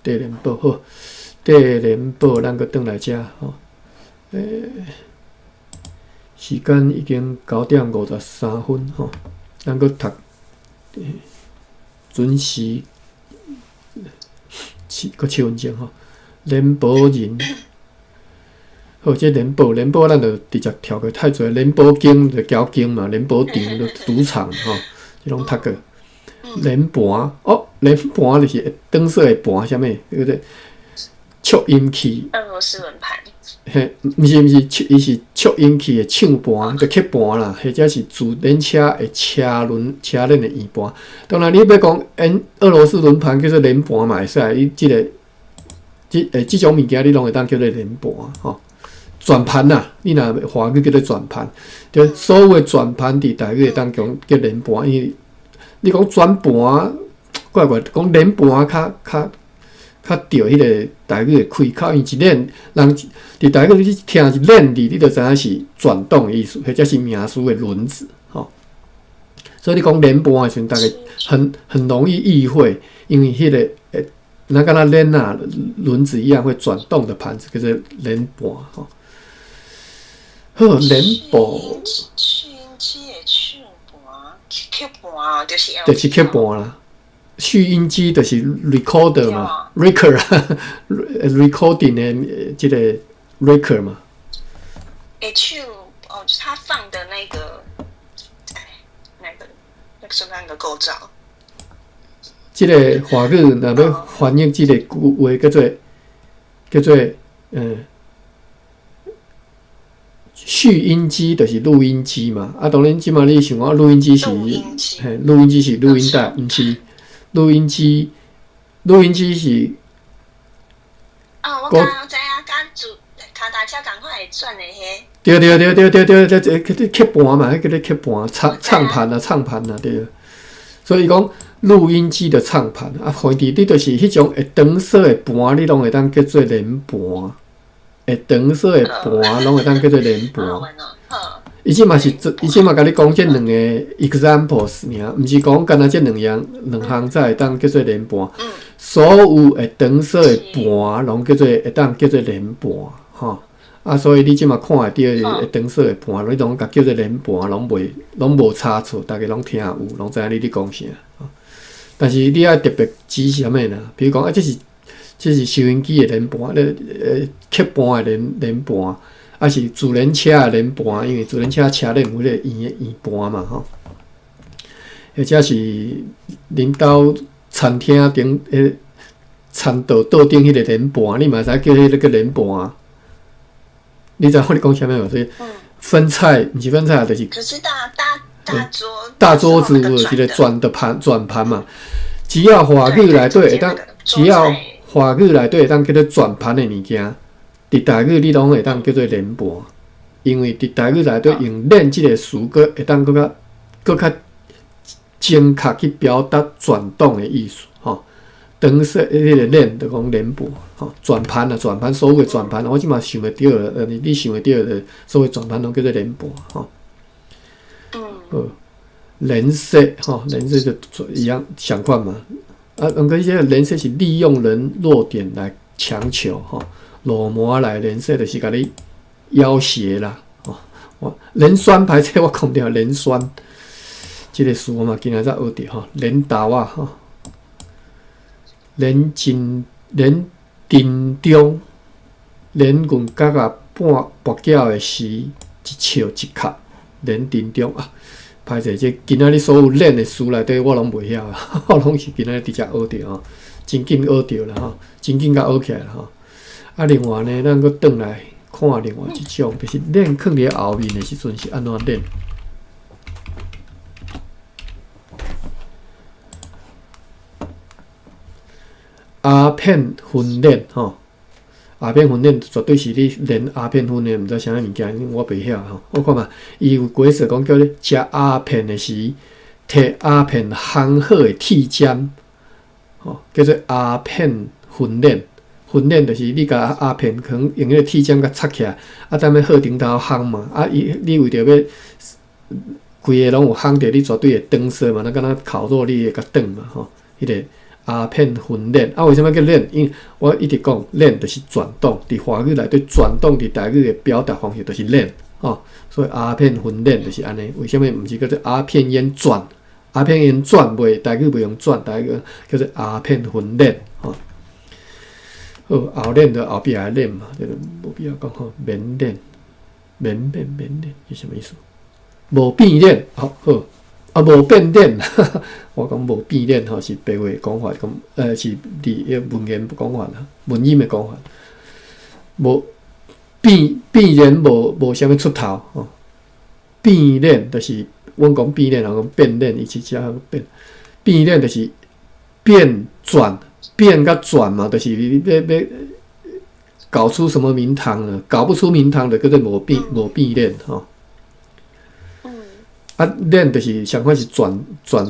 地联保。好，地联保咱搁转来遮吼。时间已经9:53吼。咱搁读，准时搁7分钟吼。联保人，好，这联保咱就直接跳过太侪。联保经就交经嘛，联保场就赌场吼，这拢读过。联盘联盘就是灯色的盘，啥物？叫做促音器。俄罗斯轮盘。嘿，毋是，伊是促音器的唱盘，就吸盘啦，或者是自轮车的车轮的圆盘。当然，你要讲俄罗斯轮盘叫做联盘嘛会使，伊即种物件你拢会当叫做联盘吼。转盘啦，你若华语叫做转盘，就所有的转盘伫台语会当叫联盘，因为你讲转盘，怪讲联盘较着迄个台语的开口，因一链人伫台语你听一链字，你就知影是转动的意思，或者是名词的轮子，吼。所以你讲联盘的时阵，大概很容易意会，因为迄个那跟那链啊轮子一样会转动的盘子，叫做联盘，吼。好，联盘。吸盘就是吸盘啦。蓄音机就是 recorder 嘛 ，record 啊，recording 的这个 record 嘛。H 哦，就是他放的那个，那个是那个构造。这个华语若要翻译这个话叫做蓄音机，就是录音机嘛。啊，当然即马你想讲录音机是录音机是录音带，毋是录音机。录音机是哦，我刚刚知影，甲脚踏车共款会转的迄。对，吸盘嘛，迄叫咧吸盘，唱盘啊，对。所以讲录音机的唱盘啊，反正你就是迄种会长色的盘，你拢会当叫做连盘。会长色的盘，拢会当叫做连盘。伊即嘛甲你讲这两个 examples 尔，毋是讲干那这两项才会当叫做连盘。所有会长色的盘，拢会当叫做连盘，吼。啊，所以你即马看会到会长色的盘，你拢甲叫做连盘，拢无差错，大家拢听有，拢知影你讲啥。但是你爱特别指啥物啦？比如讲啊，这是收音机的连盘，吸盘的连盘，啊是自轮车的连盘，因为自轮车车轮有迄个圆盘嘛吼。或者是恁兜餐厅顶餐道顶迄个连盘，你嘛知叫迄个连盘。你知我咧讲啥物无？所以分菜毋是分菜，就是。可是大桌子有一个转盘嘛。只要华语内底会当，只要华语内底会当叫做转盘的物件，伫台语你拢会当叫做连盘，因为伫台语内底用连这个词，佫会当佫较精确去表达转动的意思，吼。长说迄个连就讲连盘，吼，转盘啊，转盘，所有的转盘，我即马想袂到了，你想袂到的，所有转盘拢叫做连盘，吼。连射，吼，连射就一样相款嘛。啊，毋过这个连射是利用人弱点来强求，吼，裸模来连射就是甲你要挟啦，吼。连栓牌这我讲了，连栓，这个词我嘛今仔才学着，吼，连刀啊，吼，连叮中，连棍角啊，半脚的时，一笑一卡，连叮中啊。歹势，这今仔日所有练的词内底我拢袂晓，我拢是今仔日直接学着吼，真紧学着啦吼，真紧甲学起来啦吼。啊，另外呢，咱佫转来看另外一种，就是练放伫后面的时阵是安怎练？鸦片训练吼。鸦片训练绝对是你练鸦片训练，毋知啥物物件，我袂晓吼。我看嘛，伊有规则讲叫你食鸦片的时，摕鸦片烘好的铁尖，吼，叫做鸦片训练。训练就是你甲鸦片可能用迄个铁尖甲插起来，啊，踮咧火顶头烘嘛，啊，你为着要规个拢有烘着，你绝对会长色嘛，那敢若烤肉你会甲长嘛，吼，迄个。鸦片训练啊，为什么叫练？因为我一直讲练就是转动，伫华语内底转动，伫台语的表达方式就是练，吼。所以鸦片训练就是安尼。为什么毋是叫做鸦片烟转？鸦片烟转袂，台语袂用转，台语叫做鸦片训练，吼。好，后练就后壁来练嘛，这个无必要讲吼。免练，免练是什么意思？无变练，好。啊，无变练，我讲无变练吼，是白话讲法，讲是文言讲法啦，文音的讲法。无必然无啥物出头吼。变练就是阮讲变练，人讲变练，伊是只变。变练就是变转，变甲转嘛，就是要搞出什么名堂了，搞不出名堂的，叫做无变练吼。啊，练就是相反是转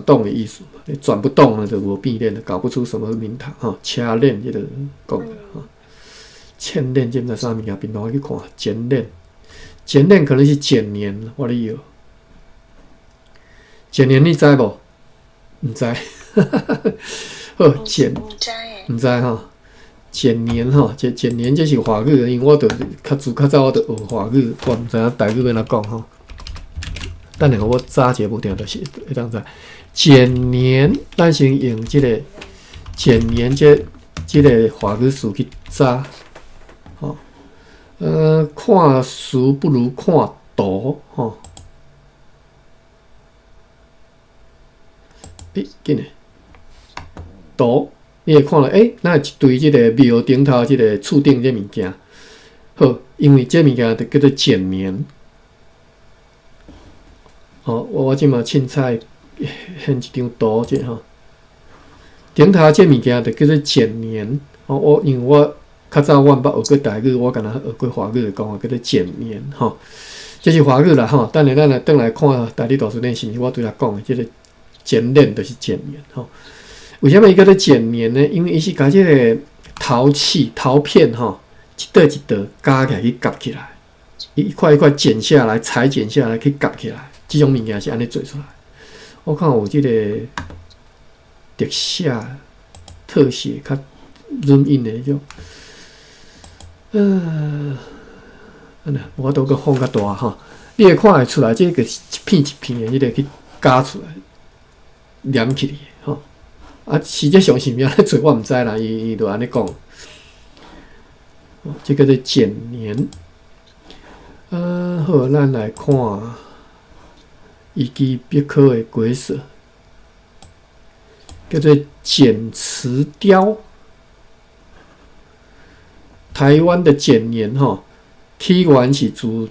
动的意思嘛，你转不动了就无变练了，搞不出什么名堂哈。掐练这个讲的哈，欠练这毋知啥物件，平常我去看减练可能是减年，我哩有减年你知无？毋知，好减，毋知吼。减年吼，减年这是华语，因为我较早我就学华语，我毋知影台语要安怎讲吼。等下我查一下，无定就是会当知减年，咱先用这个减年这个华语词去查，吼，看书不如看图，吼。紧诶，图你会看到，那一堆这个庙顶头这个厝顶这物件，好，因为这物件就叫做剪年。哦，我即马凊彩现一张图者吼，顶头这物件就叫做剪年。哦，因为我较早我毋捌学过台语，我敢若学过华语，讲话叫做剪年吼。这是华语啦吼，等下咱来转来看台语大词典是毋是我对他讲的这个剪年就是剪年吼。为什么伊叫做剪年呢？因为伊是甲这个陶器、陶片吼，一道一道加起来去夹起来，一块一块剪下来、裁剪下来去夹起来。这种物件是安尼做出来。我看有这个特写、特写、较润印的那种。安尼我都搁放较大哈，你会看会出来，这个一片一片的，你得去加出来，连起来吼。实际上是毋是安尼做，我毋知啦。伊就安尼讲。这个叫做剪年。好，咱来看。伊基必科的规则叫做剪瓷雕。台湾的剪年吼，起源是自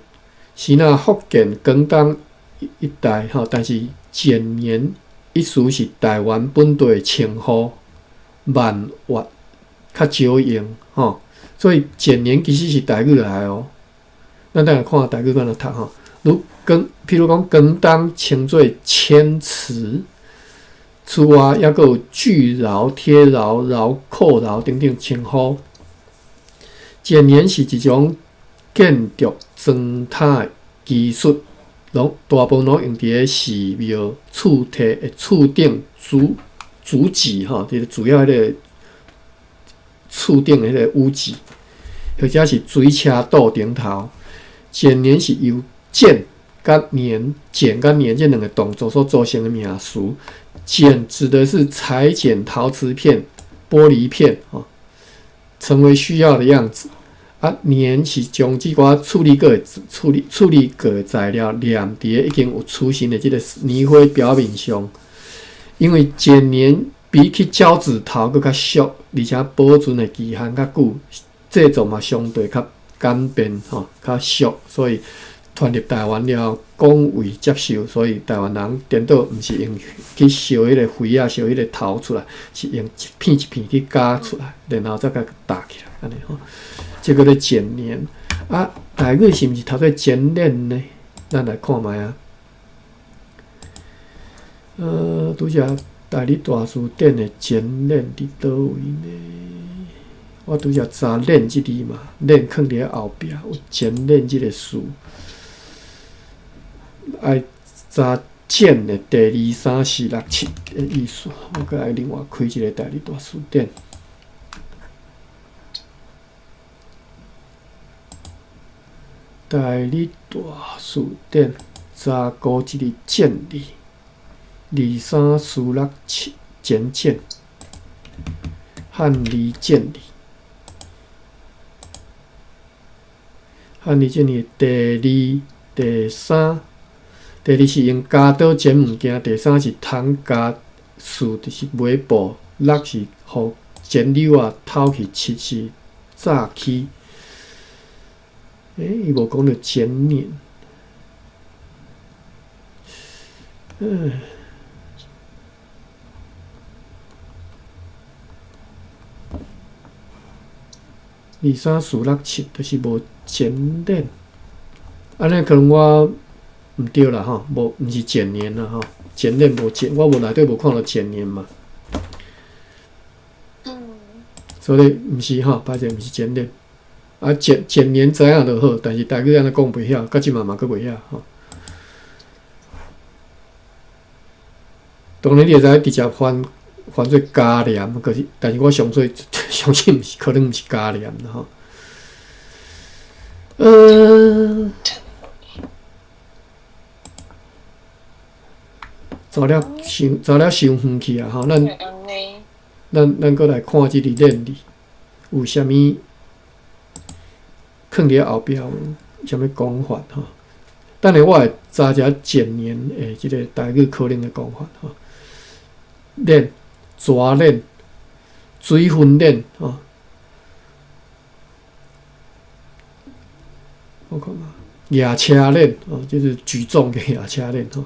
是那福建广东一带吼，但是剪年一词是台湾本地的称呼，闽话较少用吼，所以剪年其实是台语来哦。咱等下看台语怎样读吼。譬如讲，广东称作铅瓷，此外还有锯窑、贴窑、窑扣窑等等称呼。剪年是一种建筑装塔的技术，大部分拢用伫寺庙、厝体的厝顶主脊吼，就是主要迄个厝顶的迄个屋脊，或者是水车道顶头。剪年是由剪甲年、剪甲年这两个动作所造成的名词。剪指的是裁剪陶瓷片、玻璃片成为需要的样子。年是将这寡处理过的材料黏伫已经有雏形的这个泥灰表面上。因为剪年比起胶纸陶更较俗，而且保存的期限较久，制作嘛相对较简便较俗，所以传入台湾了后广为接受。所以台湾人颠倒毋是用去烧迄个灰啊、烧迄个陶出来，是用一片一片去加出来，然后再甲搭起来，安尼吼。这个叫剪年台语是毋是读做剪年呢？咱来看卖啊。拄则台语大词典的剪年伫倒位呢？我拄则查练即字嘛，练放伫后壁有剪练即个词，爱查剪的第2、3、4、6、7的意思。我搁爱另外开一个台语大词典。台语大词典查古一字剪字，2、3、4、6、7剪，汉字剪字。汉字剪字第2、第3，第2是用加刀剪物件，第3是通加4就是尾部，6是互剪柳透去，7是炸起。伊无讲到剪年。2、3、4、6、7，就是无剪年。安尼可能我毋对啦吼，毋是剪年啦吼，剪年无剪，我内底无看到剪年嘛。所以毋是吼，歹势毋是剪年。剪年知影就好，但是台语安尼讲袂晓，到即嘛佫袂晓吼。当然你会知直接翻做加黏，可是但是我相信毋是，可能毋是加黏啦吼。走了伤远去啊！吼，咱安尼，搁来看即个练理有啥物藏伫后壁有啥物讲法吼？等下我会查一下简年诶，即个台语可能诶讲法吼。练、蛇练、水分练吼。我看嘛，野车练哦，就是举重的野车练吼。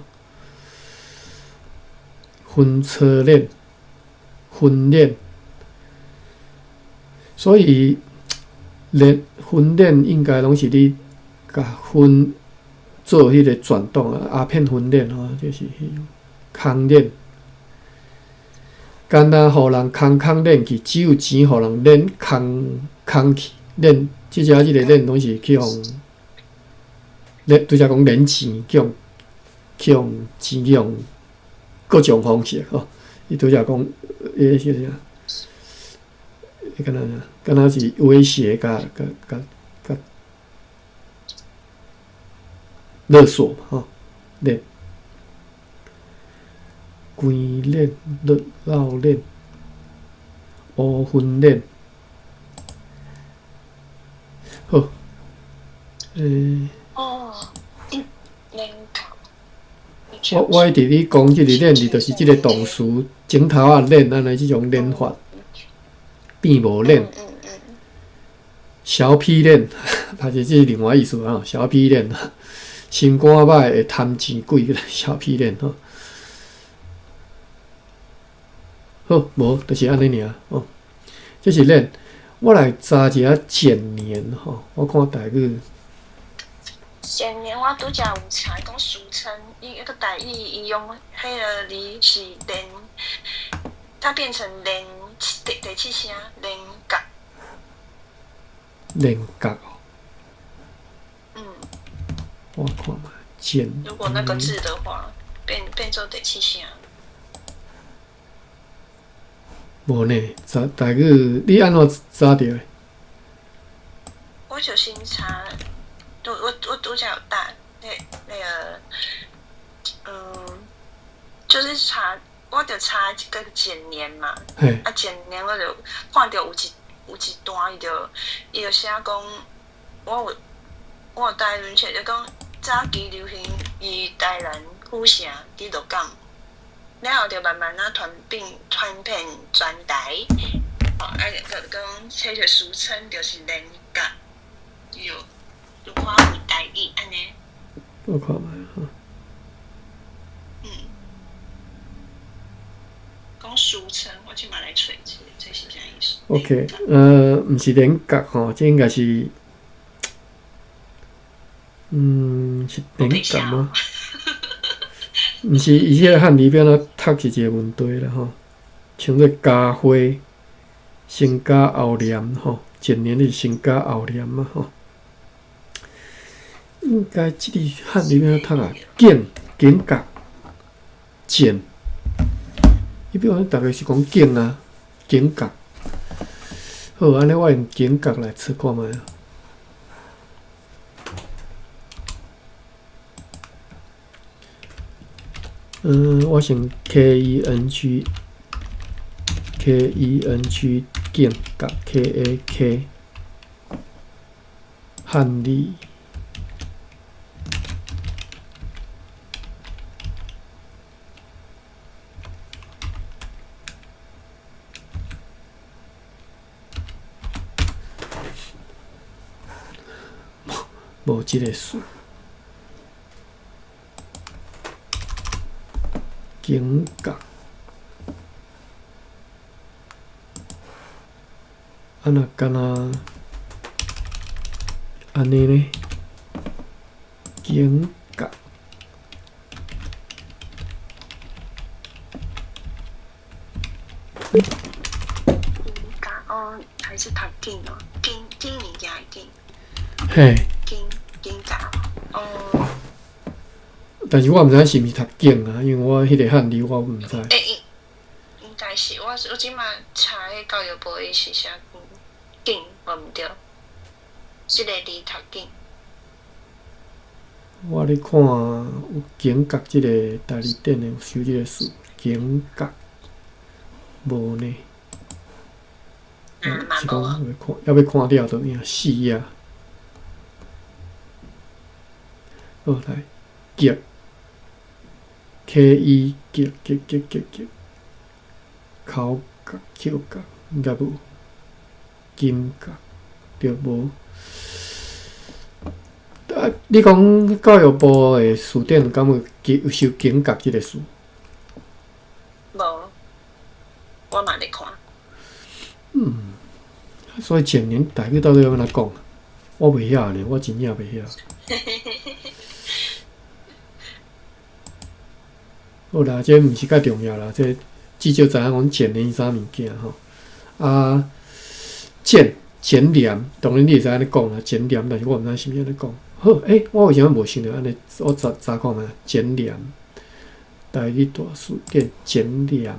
婚车练、婚练，所以婚练应该拢是你甲婚做迄个转动啊，鸦片婚练吼，就是空练。简单互人空练去，只有钱互人练空去练，即个练拢是去互练，拄则讲练钱，去用钱，去用各种方式吼。伊拄则讲，迄是啥？敢若是威胁甲勒索吼，练。关练、绕练、乌昏练，好，哦，练我伫你讲即个练字，就是即个动词前头啊练，安尼即种练法，变无练，小屁练，它就是另外意思啊，小屁练，心肝歹会贪钱鬼个小屁练吼。好，无就是安尼尔哦。这是练，我来查一下简年吼。我看台语。简年我拄则有查讲俗称，伊一个台语伊用迄个字是连，它变成连第七声连角。连角哦。嗯。我看嘛，简。如果那个字的话，变做第七声。无呢，查台语你安怎查着的？我就先查，我拄则有打那个，就是查，我就查一个简年嘛，啊简年我就看到有一段伊就写讲，我有台论册就讲早期流行于台南府城伫鹿港。然后就慢慢传遍全台，就讲这个俗称就是连角，就看有台语安尼。我看卖哈。讲俗称，我即马来找这是啥意思 ？OK，毋是连角吼，这应该是，是连角吗？毋是，伊迄个汉字边仔读是一个问题啦吼，像做家花，先加后念吼，简年是先加后念嘛吼。应该即个汉字边仔读啊，简角，简。伊比如逐个是讲简啊，简角。好，安尼我用简角来测看觅啊。我先 KENG 简角 KAK 汉字。无即个数。简角，若敢若安尼呢？简角，还是读紧哦，紧物件的紧。嘿。紧角，但是我毋知是毋是读简啊，因为我迄个汉字我毋知。应该是我即马查迄教育部伊是写紧，无毋对，即个字读紧。我咧看有颈角即个大字典的有收即个词，颈角无呢？是讲要看了都影死啊！好来，角 ，K-E 角，口角、口角应该无，金角对无？你讲教育部的词典敢有收颈角即个词？无，我嘛咧看。所以前年台语到底要安怎讲？我袂晓呢，我真正袂晓。好啦，这毋是介重要啦，这至少知影讲前年是啥物件吼。啊，前廉，当然你会知安尼讲啦，前廉，但是我毋知是物安尼讲。好，我为什么无想到安尼？我查看嘛，前廉，台语大词典前廉。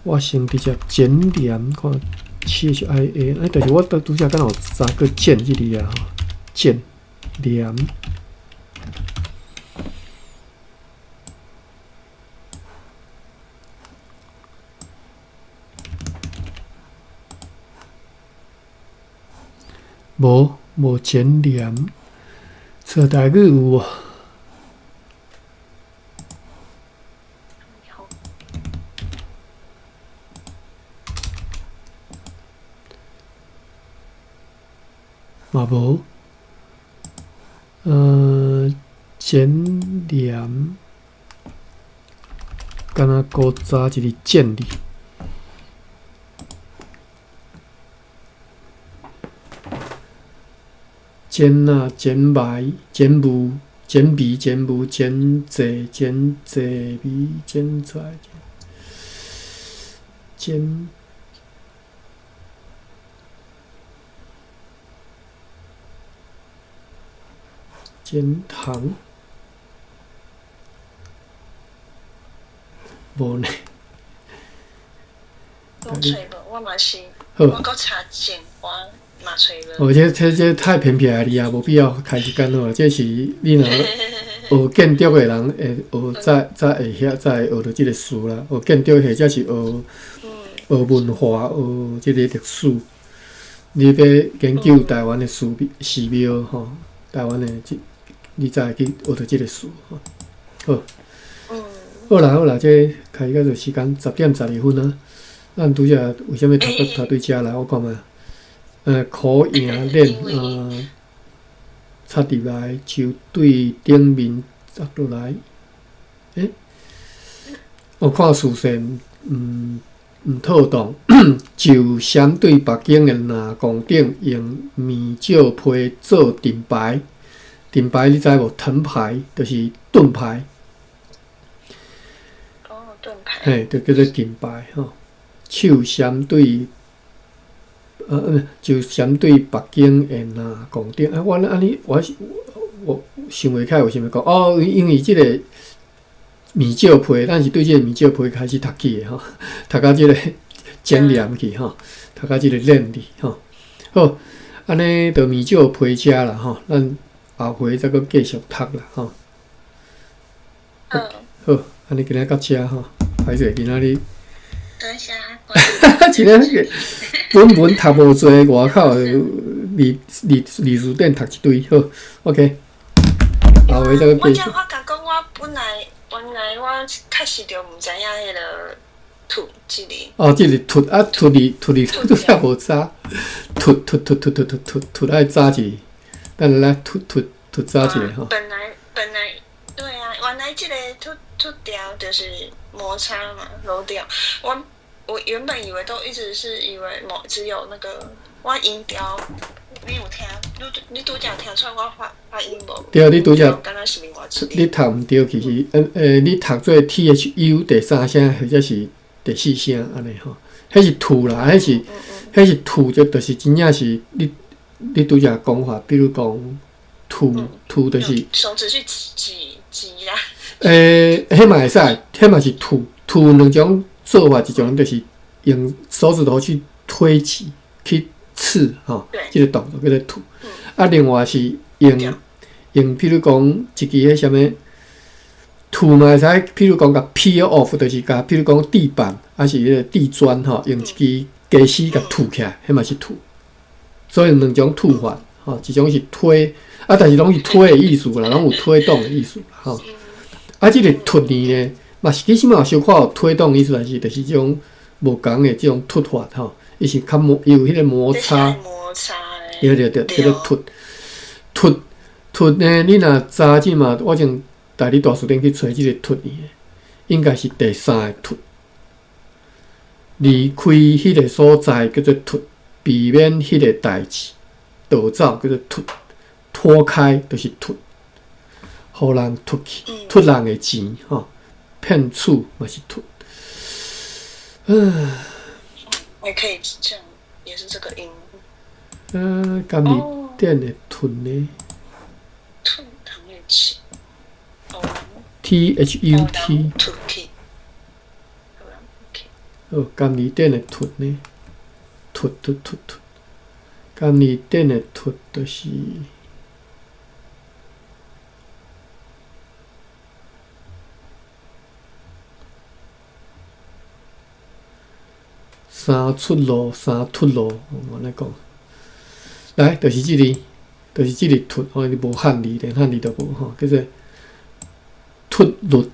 我先直接减廉看CHIA，但是我拄则敢有查个减即字啊，减廉。无减廉，册台语有啊。嘛无，减廉，敢若古早一个建立，减啊减埋减无减鼻减无减济减济味减在减。减糖，无呢？我找无，我嘛是，我搁查简化嘛找无。这太偏僻啊！你啊，无必要开时间好。这是你若学建筑的人会学，才会晓，才会学到即个词啦。学建筑或者是学文化、学即个历史。你要研究台湾的寺庙吼，台湾的你才会去学到即个词吼。好，好啦，这开始个时间10:12啊。咱拄则为虾米读对遮来？我看嘛，苦赢练插入来就对顶面插落来。我看视线毋妥当，就相对北京的南宫顶用米酒皮做盾牌。盾牌你知无？藤牌就是盾牌。盾牌。嘿，就叫做盾牌吼。手相对，就相对北京的南宫顶。我安尼，我想袂起来为虾米讲因为即个米酒皮，咱是对即个米酒皮开始读起的吼，读到即个简练去吼，读到即个练字吼。好，安尼就米酒皮遮啦吼，咱后回再搁继续读啦吼。好，安尼今仔到遮吼，歹势今仔日。等一下。真个本读无侪，外口历史典读一堆，好 ，OK。后尾再个继续。我甲讲，我本来我确实就毋知影迄个凸即个。即个凸啊，凸哩拄则无早，凸爱早一个，等来凸早一个吼。本来对啊，原来即个凸条就是摩擦嘛，漏掉我原本以为都一直是以为只有那个我音调，你有听？你拄则听出来我发音无？对，你拄则，你读毋对，其实你读做 THU 第三声或者是第四声安尼吼，迄是吐啦，迄是吐，就是真正是你拄则讲法，比如讲吐就是手指去挤啦。迄嘛会使，迄嘛是吐两种做法，一种就是用手指头去推挤，去刺吼，即个动作叫做吐。啊，另外是用，譬如讲一支迄啥物吐嘛，会使譬如讲甲 peel off， 就是甲譬如讲地板还是迄个地砖吼，用一支鸡丝甲吐起来，迄嘛是吐。所以两种吐法，吼，一种是推，啊，但是拢是推的意思啦，拢有推动的意思啦，吼。啊，即个吐呢，嘛是其实嘛有小可有推动意思，但是就是即种无共的即种吐法，吼，伊是较有迄个摩擦，对，叫做吐呢，你若早即嘛，我从大理大书店去找即个吐呢，应该是第三个吐，离开迄个所在叫做吐。避免迄个代志逃走叫做脱，脱开就是脱，互人脱去，脱人的钱吼，骗取嘛是脱。也可以这样，也是这个音。甘你点的吞呢？吞糖的气。THUT。脱去。哦，甘你点的吞呢？脱，甘你点的脱就是三出路，三脱路。我来讲，来，就是即个，就是即个脱，吼，你无汉字，连汉字都无吼，叫做脱律。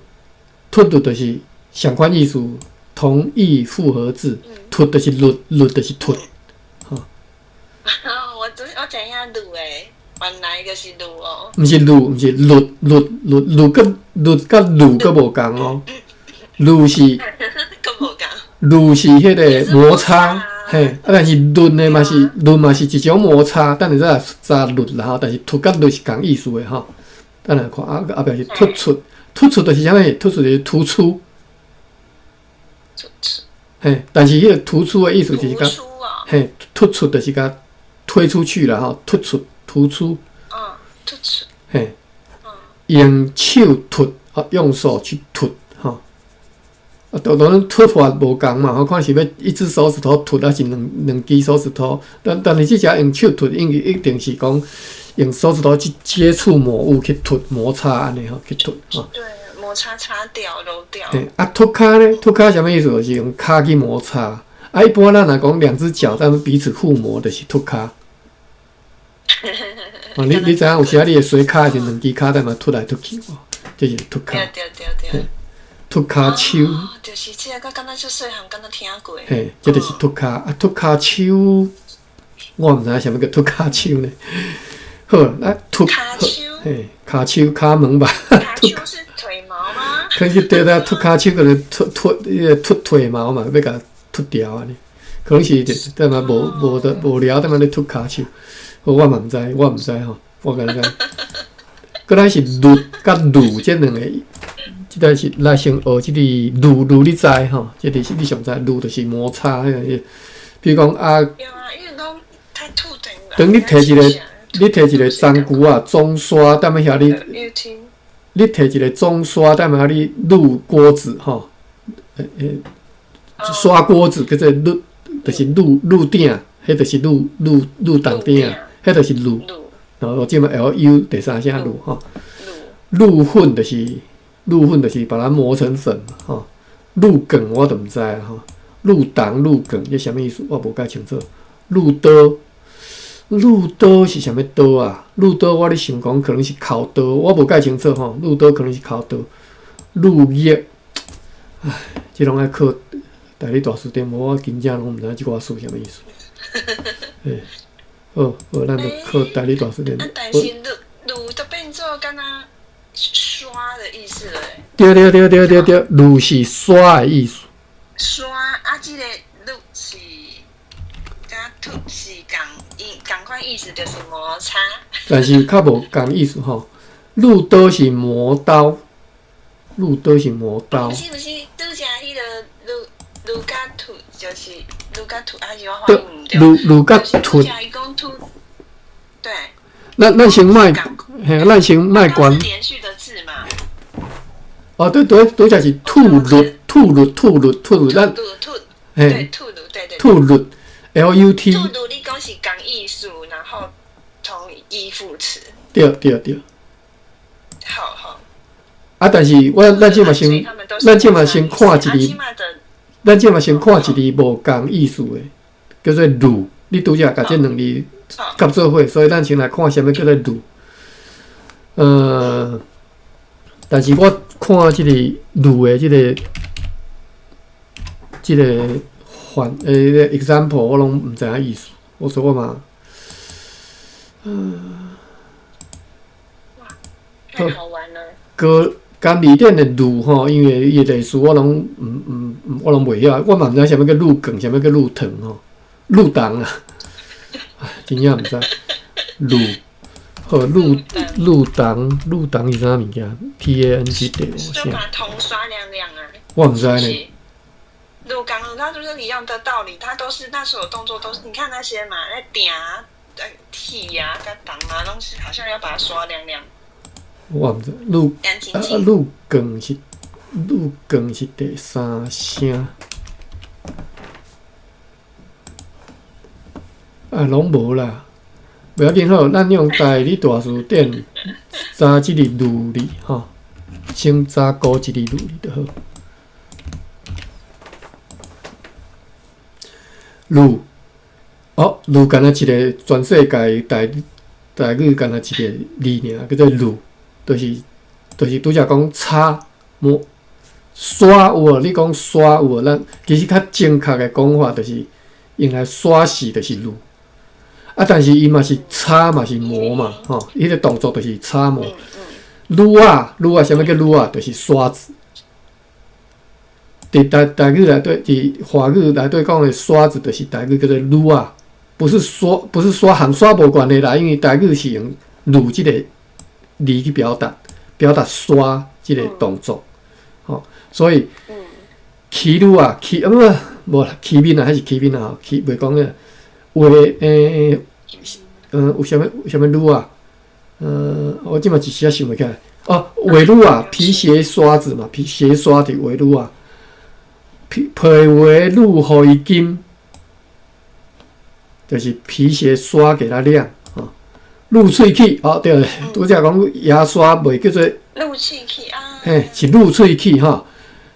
脱律就是相关意思。同义复合字，脱就是律，律就是脱，吼。我知影律诶，原来就是律哦。毋是律，毋是律，甲律阁无共哦。律是，阁无共。律是迄个摩擦，嘿，啊，但是律呢嘛是律嘛是一种摩擦，等下再查律啦吼。但是脱甲律是共意思诶吼。等下看后壁是突出，突出就是啥物？突出就是突出。嘿，但是迄个突出的意思就是讲，嘿，突出就是讲推出去了吼，突出，突出。突出。嘿，用手突，用手去突，吼。当然突法无共嘛，吼，看是要一只手指头突，还是两只手指头。但是即只用手突，一定是讲用手指头去接触某物去突摩擦安尼吼，去突吼。对。摩擦擦掉、揉掉。脱骹呢？脱骹什么意思？就是用骹去摩擦。一般咱若讲两只脚，但彼此互磨，就是脱骹。你知影有时你会洗骹时，两只骹在嘛脱来脱去无？这是脱骹。对。脱骹手。就是这个，敢若就细汉敢若听过。嘿，这就是脱骹。脱骹手，我毋知影什么叫脱骹手呢？好，来脱骹手。嘿，骹手、骹门吧。骹手是腿毛吗？可能是对啦，脱骹手可能脱腿毛嘛，要甲脱掉安尼。可能是对嘛无聊，对嘛咧脱骹手。我嘛毋知吼，我甲你讲。过来是律甲律这两个，即个是来先学即个律你知吼？即个是你上知律就是摩擦迄个，比如讲啊。有啊，因为讲太吐等你摕一个棕菇啊，棕刷，踮咧遐你摕一个棕刷，踮遐你滤锅子吼，刷锅子叫做滤，就是滤鼎，迄就是滤重鼎，迄就是滤。然后即嘛 LU 第三声滤吼，滤粉就是把它磨成粉嘛吼，滤梗我都毋知啊吼，滤重滤梗这啥物意思？我无解清楚，滤刀。滤刀是啥物刀啊？滤刀我咧想讲可能是烤刀，我无解清楚吼。滤刀可能是烤刀，滤液，唉，即拢爱靠大理大书店，无我真正拢毋知即寡词啥物意思。好，咱就靠大理大书店。但是滤都变做敢若刷的意思了。对，滤是刷的意思。刷即个滤是甲吐是共款意思，就是摩擦。但是较无共意思吼，滤刀是磨刀，滤刀是磨刀。不是，拄则迄个滤甲吐就是滤甲吐，还是我发音唔对。滤甲吐。伊讲吐，对。咱先卖，咱先卖关。是连续的字嘛？对，才是吐律，咱对，吐律。LUT。路你讲是讲艺术，然后同义副词。对。好。但是咱即嘛先看一字，咱即嘛先看一字无共意思的，叫做路。你拄则甲这两字合做伙，所以咱先来看啥物叫做路。但是我看即个路的即个example， 我拢毋知影意思。所以我嘛，太好玩了。甘字典的路吼，因为伊的历史我拢袂晓，我嘛毋知啥物叫路梗，啥物叫路藤吼，路档啊，真正毋知路。好，路档是啥物件 ？PANG 对，就把铜刷亮亮啊。我毋知呢。路档它就是一样的道理，它都是那所有动作都是，你看那些嘛，在点啊、剃啊、跟挡啊东西，好像要把它刷亮亮。我毋知路梗是第三声，拢无啦。不要紧好，咱用台语大字典查即个路字吼，先查高一个路字就好。路，路干那一个全世界台语干那一个字尔，叫做路，就是拄则讲擦抹刷有无？你讲刷有无？咱其实较正确的讲法就是用来刷洗就是路。但是伊嘛是擦嘛是磨嘛，吼，伊个动作就是擦磨。撸啊，啥物叫撸啊？就是刷子。伫台语内底，伫华语内底讲的刷子，就是台语叫做撸啊，不是刷和刷无关系啦，因为台语是用撸即个字去表达刷即个动作，吼，所以起撸啊，无啦，起面啊还是起面啊？起袂讲个话有啥物撸啊？我即嘛一时仔想袂起来。画撸啊，皮鞋刷子嘛，皮鞋刷的画撸啊。皮画撸互伊金，就是皮鞋刷给它亮啊。撸喙齿对，拄则讲牙刷袂叫做撸喙齿啊，嘿，是撸喙齿哈。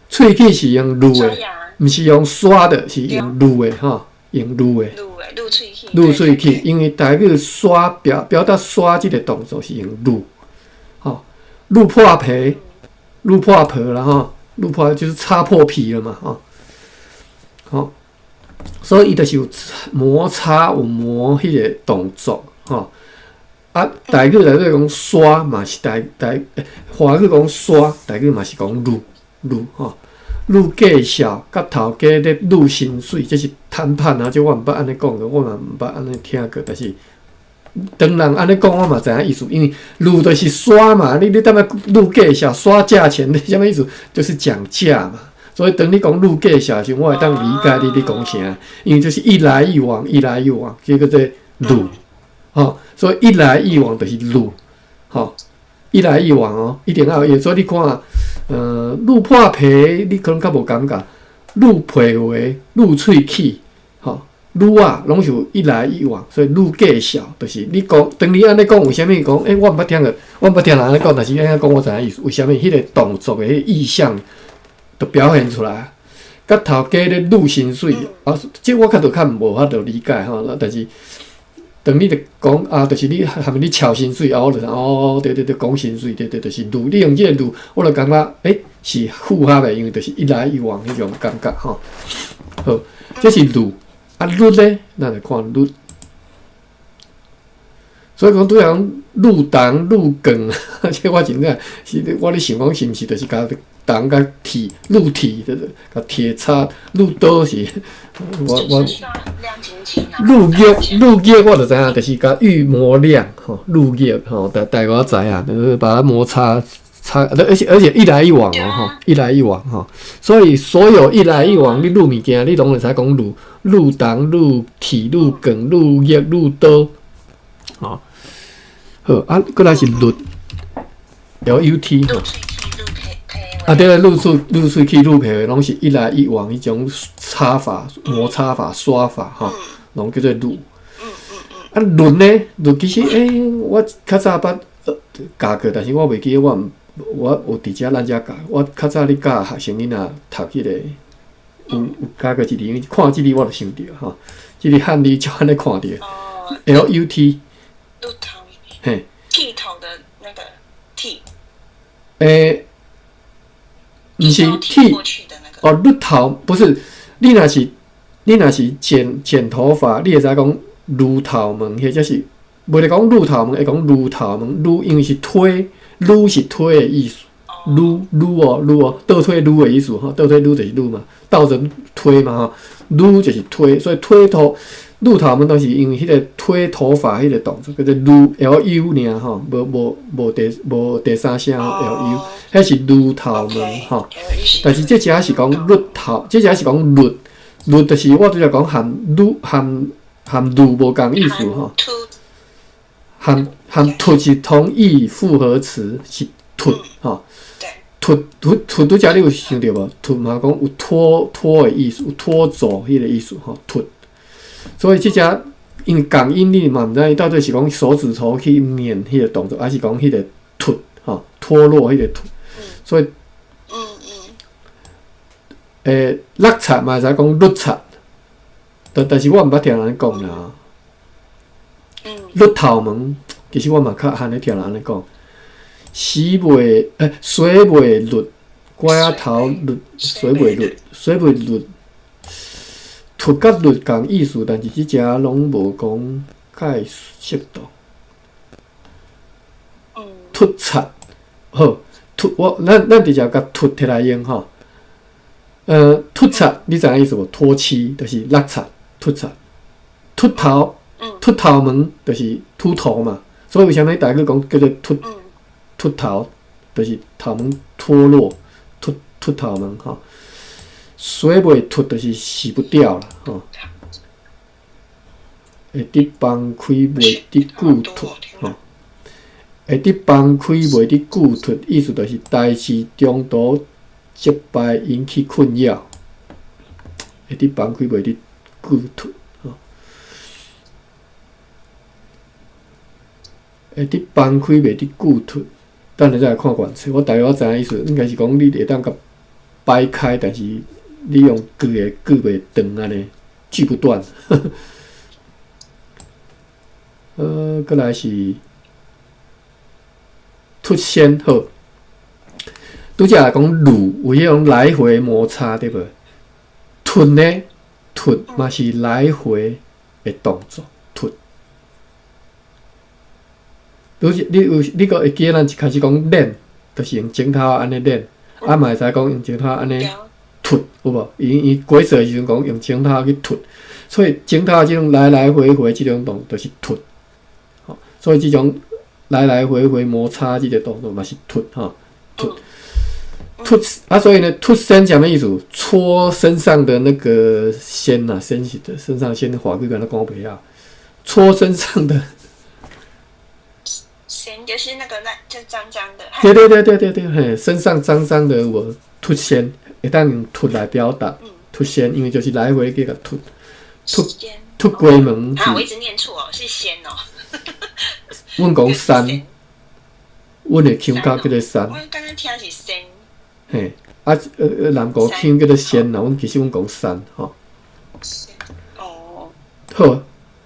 喙齿是用撸的，毋是用刷的，是用撸的哈，用撸的。撸喙齿，因为台语刷表达刷即个动作是用撸，吼，撸破皮，撸破皮啦吼。撸破就是擦破皮了嘛，好，所以伊就是有摩擦有磨迄个动作，台语内底讲刷嘛是华语讲刷，台语嘛是讲撸，撸介绍甲头家咧撸薪水，这是谈判啊，就我毋捌安尼讲过，我嘛毋捌安尼听过，但是当人安尼讲，我嘛知影意思，因为撸就是刷嘛，你踮咧撸介绍刷价钱，你啥物意思？就是讲价嘛。所以当你讲撸介绍时，我会当理解你讲啥，因为就是一来一往，这个叫做撸，所以一来一往就是撸，一来一往一定要有。所以你看，撸破皮，你可能较无感觉，撸皮话，撸喙齿，撸啊，拢是有一来一往，所以撸介绍就是你讲，当你安尼讲，为虾米讲？我毋捌听过，我毋捌听人安尼讲，但是安尼讲我知影意思。为虾米？迄个动作的迄个意象，就表现出来。甲头家咧撸薪水，即我较无法度理解但是当你著讲就是你下面你敲薪水我就对，讲薪水，对，就是撸。你用即个撸，我就感觉是符合的，因为就是一来一往迄种感觉好，这是撸。律咧，咱来看律。所以讲拄讲路档、路梗，这我真正是我咧想讲是毋是，就是甲档甲铁路铁，就是甲铁叉路刀是。我路叶我就知影，就是甲预磨亮路叶大概我知影，就是把它摩擦。而且一来一往一来一往所以所有一来一往，你撸物件，你拢会使讲撸档、撸铁、撸梗、撸叶、撸刀，好，过来是律 ，LUT 对，撸喙齿、撸皮，拢是一来一往迄种擦法、摩擦法、刷法拢叫做律。啊，律呢，律其实我较早捌教过，但是我袂记我有伫遮咱遮教。我较早咧教学生囡仔读迄个有教过一字，因为看即字我就想着吼，即字汉字就安尼看着。LUT。鹿头。嘿。剃头的那个剃。毋是剃哦，绿头不是。你若是剪头发，你会知讲绿头毛，或者是袂得讲绿头毛，会讲绿头毛。绿因为是推，绿是推的意思。绿哦，倒推绿的意思哈，倒推绿就是绿嘛，倒着推嘛哈，绿就是推，所以推头。绿头毛都是因为迄个推头发迄个动作，叫做LU LU 尔吼，无第三声 LU， 迄是绿头毛吼。但是这只是讲绿头，这只是讲绿，绿就是我拄则讲含绿无共意思吼。含凸是同义复合词是凸吼。凸拄则你有想到无？凸嘛讲有拖的意思，有拖走迄个意思吼，凸。所以即只因为共音你嘛毋知到底是讲手指头去捻迄个动作，还是讲迄个凸吼脱落迄个凸，所以落擦嘛会使讲绿擦，但是我毋捌听人讲啦。绿头毛其实我嘛较罕咧听人安尼讲，水袂绿，拐仔头绿，水袂绿。凸甲绿共意思，但是即只拢无讲介适当。凸擦，好，咱直接甲凸摕来用吼。凸擦，你知影意思无？脱漆就是落擦，凸擦。秃头毛就是秃头嘛，所以为啥物大家讲叫做秃头，就是头毛脱落，秃头毛吼。洗袂脱就是洗不掉啦，吼。会得放开袂得久脱，吼。会得放开袂得久脱，意思就是代志中途失败引起困扰。会得放开袂得久脱，吼。会得放开袂得久脱，等下再来看原册。我大约知影意思，应该是讲你会当甲掰开，但是你用锯袂长安尼，锯不断。再来是凸线好，拄则讲撸有迄种来回摩擦对无？凸呢，凸嘛是来回的动作，凸。你个会记咱一开始讲练，就是用指头安尼练，嘛会使讲用指头安尼。凸有无？伊规则的时阵讲用指头去凸，所以指头即种来来回回即种动作就是凸，吼。所以即种来来回回摩擦即个动作嘛是凸，吼，凸啊。所以呢，凸身什么意思？搓身上的那个纤呐，纤是的，身上纤的华贵跟他讲不晓，搓身上的纤就是那个就脏脏的。对，嘿，身上脏脏的我凸纤。会当用凸来表达，凸线，因为就是来回给个凸龟门。啊，我一直念错哦，是仙哦。阮讲山，阮的腔口叫做山。我刚刚听是仙。嘿，南国腔叫做仙啦，其实阮讲山吼。哦。好，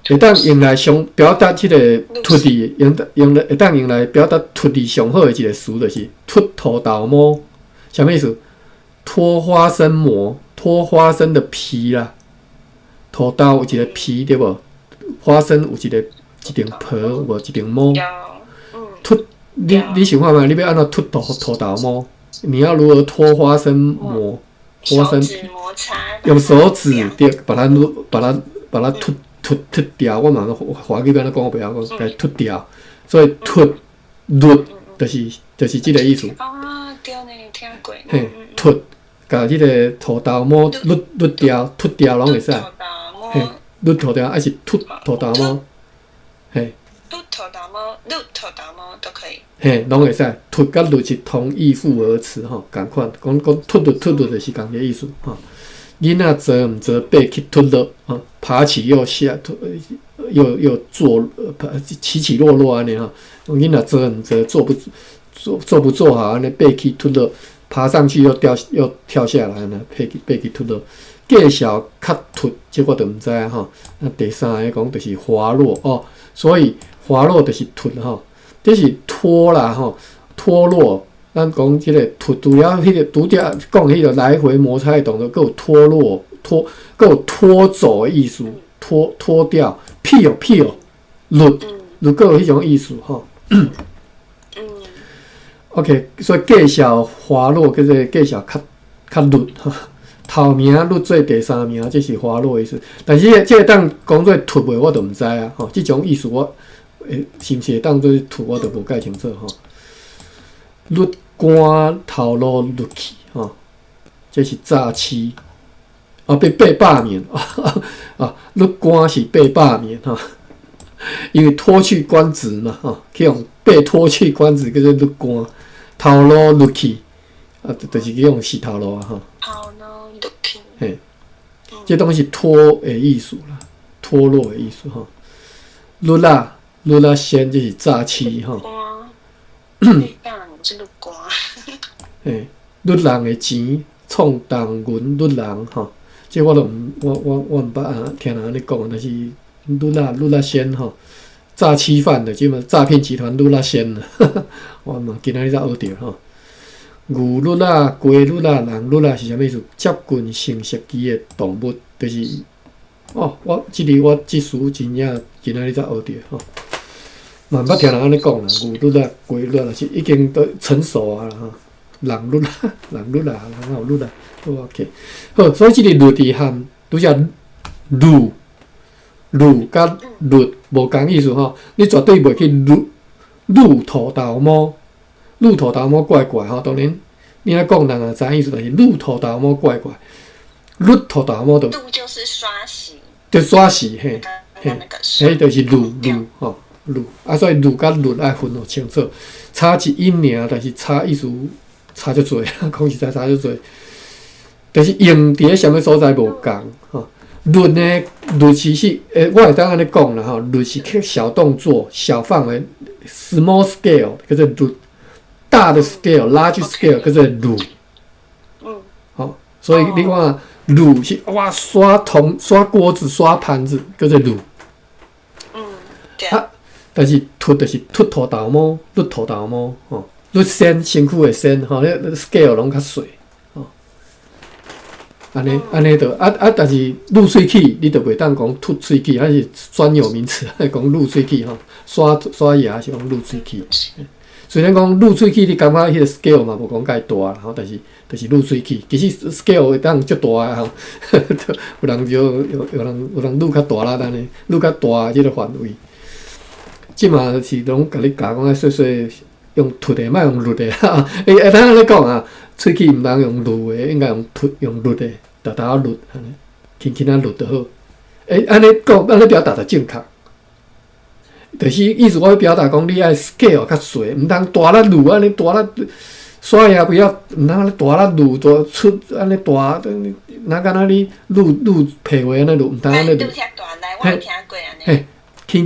会当用来表达即个凸字，会当用来表达凸字上好的一个词，就是凸土豆毛，啥物意思？脱花生膜，脱花生的皮啦。土豆有一个皮对无？花生有一层皮，无一层膜。脱，你想看嘛？你要安怎脱土豆膜？你要如何脱花生膜？花生皮用手指对，把它脱掉。我嘛华语边咧讲，我不晓讲，该脱掉。所以脱律就是这个意思。啊，对呢，听过。嘿，脱。甲即个土豆膜捋掉、脱掉拢会使，嘿，捋土豆还是脱土豆膜，嘿，捋土豆膜、捋土豆膜都可以，嘿，拢会使。脱甲捋是同义复合词吼，共款，讲脱律就是共个意思吼。囡仔坐唔坐爬去脱落啊，爬起又下，又坐，起起落落安尼哈。囡仔坐唔坐，做不做好安尼，爬起脱落，爬上去又跳下来呢，爬起脱落。介小较脱，这我就唔知啊哈。那第三个讲就是滑落哦，所以滑落就是脱哈，这是脱啦哈，脱落。咱讲即个脱，除了迄个拄则讲迄个来回摩擦的动作，佮有脱落、佮有拖走的意思，脱掉，撇落，佮有迄种意思哈。OK， 所以介小滑落，叫做介小较落哈。头名落做第三名，这是滑落的意思。但是这个当讲做脱袂，我就唔知啊。吼，这种意思我是不是当做脱，我就无解清楚吼。落竿头路落去吼，这是诈欺啊，被罢免啊。落竿是被罢免哈，因为脱去官职嘛哈，去用被脱去官职叫做落竿，头路落去啊，就是去用死头路啊哈。嘿，这东西脱的意思啦，脱落的意思哈。落啦先就是诈欺哈。嘿，落人的钱创动银落人哈，这我都我唔捌啊，听人安尼讲，但是落啦先哈，诈欺犯的，即嘛诈骗集团落啦先啦，我嘛今仔日才学着哈。牛鹿啦、鸡鹿啦、人鹿啦是啥物意思？接近成熟期的动物，就是我即词真正今仔日才学着吼。嘛捌听人安尼讲啦，牛鹿啦、鸡鹿啦是已经都成熟啊啦吼。人鹿啦、人后鹿啦，好 OK。好，所以即个鹿字含拄则鹿甲鹿无共意思吼，你绝对袂去鹿头豆毛。鹿头豆毛怪怪吼，当然你来讲人也知意思，但是鹿头豆毛怪怪，鹿头豆毛就鹿就是刷洗，就刷洗嘿，迄就是鹿吼鹿啊，所以鹿甲鹿爱分好清楚，差一音尔，但是差意思差足多，讲实在差足多，但是用伫咧啥物所在无共吼。鹿呢，鹿其实我会当安尼讲啦吼，鹿是去小动作、小范围 （small scale） 叫做鹿。大的 scale、large scale 叫做鹿，好，所以你看鹿是哇刷锅子、刷盘子叫做鹿，啊，但是脱就是脱头豆毛、落头豆毛，吼，落身躯的身，吼，那 scale 拢较细，吼，安尼就但是露喙齿你就袂当讲脱喙齿，还是专有名词，讲露喙齿吼，刷牙是讲露喙齿。虽然讲露喙齿，你感觉迄个 scale 嘛无讲介大啦，吼，但是就是露喙齿，其实 scale 会当足大诶吼，有人露较大啦，但是露较大即个范围，即嘛是拢甲你讲啊，说用凸诶，莫用绿诶，会当安尼讲啊，喙齿毋通用绿诶，应该用凸用绿诶，大绿安尼，轻啊绿就好。安尼讲安尼表达就正确。就是意思，我要表达讲，你爱 scale 较细，毋通大力撸安尼大力刷牙不要，毋通安尼大力撸大出安尼大，哪敢若你撸皮话安尼撸，毋通安尼撸。嘿，轻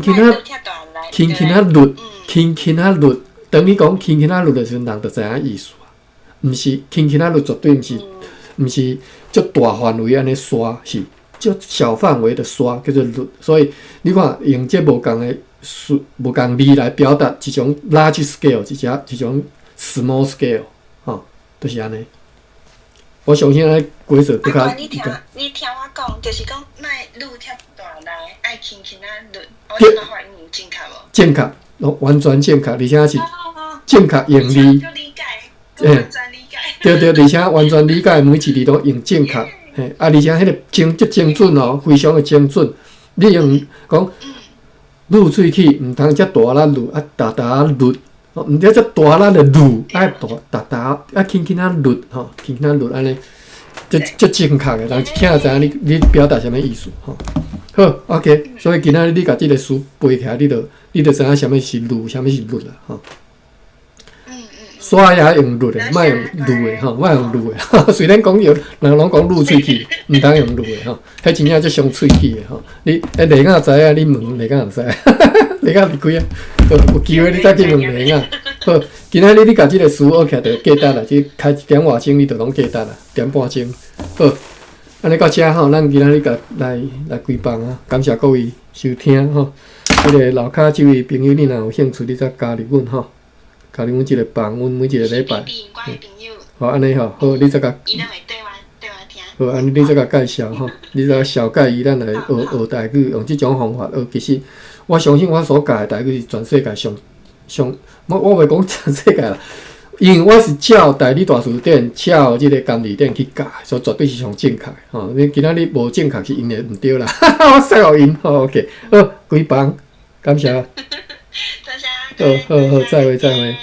啊撸，等于讲轻啊撸的时阵，人就知影意思啊。毋是轻啊撸，绝对毋是足大范围安尼刷，是足小范围的刷叫做撸。所以你看用这无共的。无共字来表达一种 large scale， 一种 small scale， 吼，就是安尼。我相信安规则更较。你听我讲，就是讲，莫愈贴大来，爱轻啊捋。我这个发音正确无？正确，完全正确，而且是正确用字。完全理解。对，而且完全理解每一字都用正确，嘿，而且迄个精准哦，非常的精准。你用讲。露喙齿毋通遮大力露，大露，毋得遮大力的露，爱大，轻啊露，吼，轻啊露安尼，这正确的，人听知影你表达啥物意思，吼。好 ，OK， 所以今仔日你甲即个词背起来，你就知影啥物是露，啥物是露啦，吼。刷牙用氯的，莫用氯的吼，莫用氯的。虽然讲有人拢讲氯喙齿，毋通用氯的吼，迄真正足伤喙齿的吼。你雷仔知影，你问雷仔就知。雷仔离开啊，有机会你再去问雷仔。好，今仔日你甲即个书学起来就记得啦，即开1点外钟你就拢记得啦，1点半钟。好，安尼到遮吼，咱今仔日甲来开放啊，感谢各位收听吼。即个老卡这位朋友，你若有兴趣，你再加入阮吼。加入阮即个房，阮每一个礼拜。好，安尼吼，好，你再甲。伊会对我听。好，安尼你再甲介绍吼，你再小介伊，咱来学台语，用即种方法学。其实我相信我所教的台语是全世界上，我袂讲全世界啦，因为我是照台语大词典、照即个简字典去教，所以绝对是上正确吼。你今仔日无正确是因为毋对啦，我使互因吼 OK。好，开房，感谢。好，再会，嘿。再会，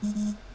嗯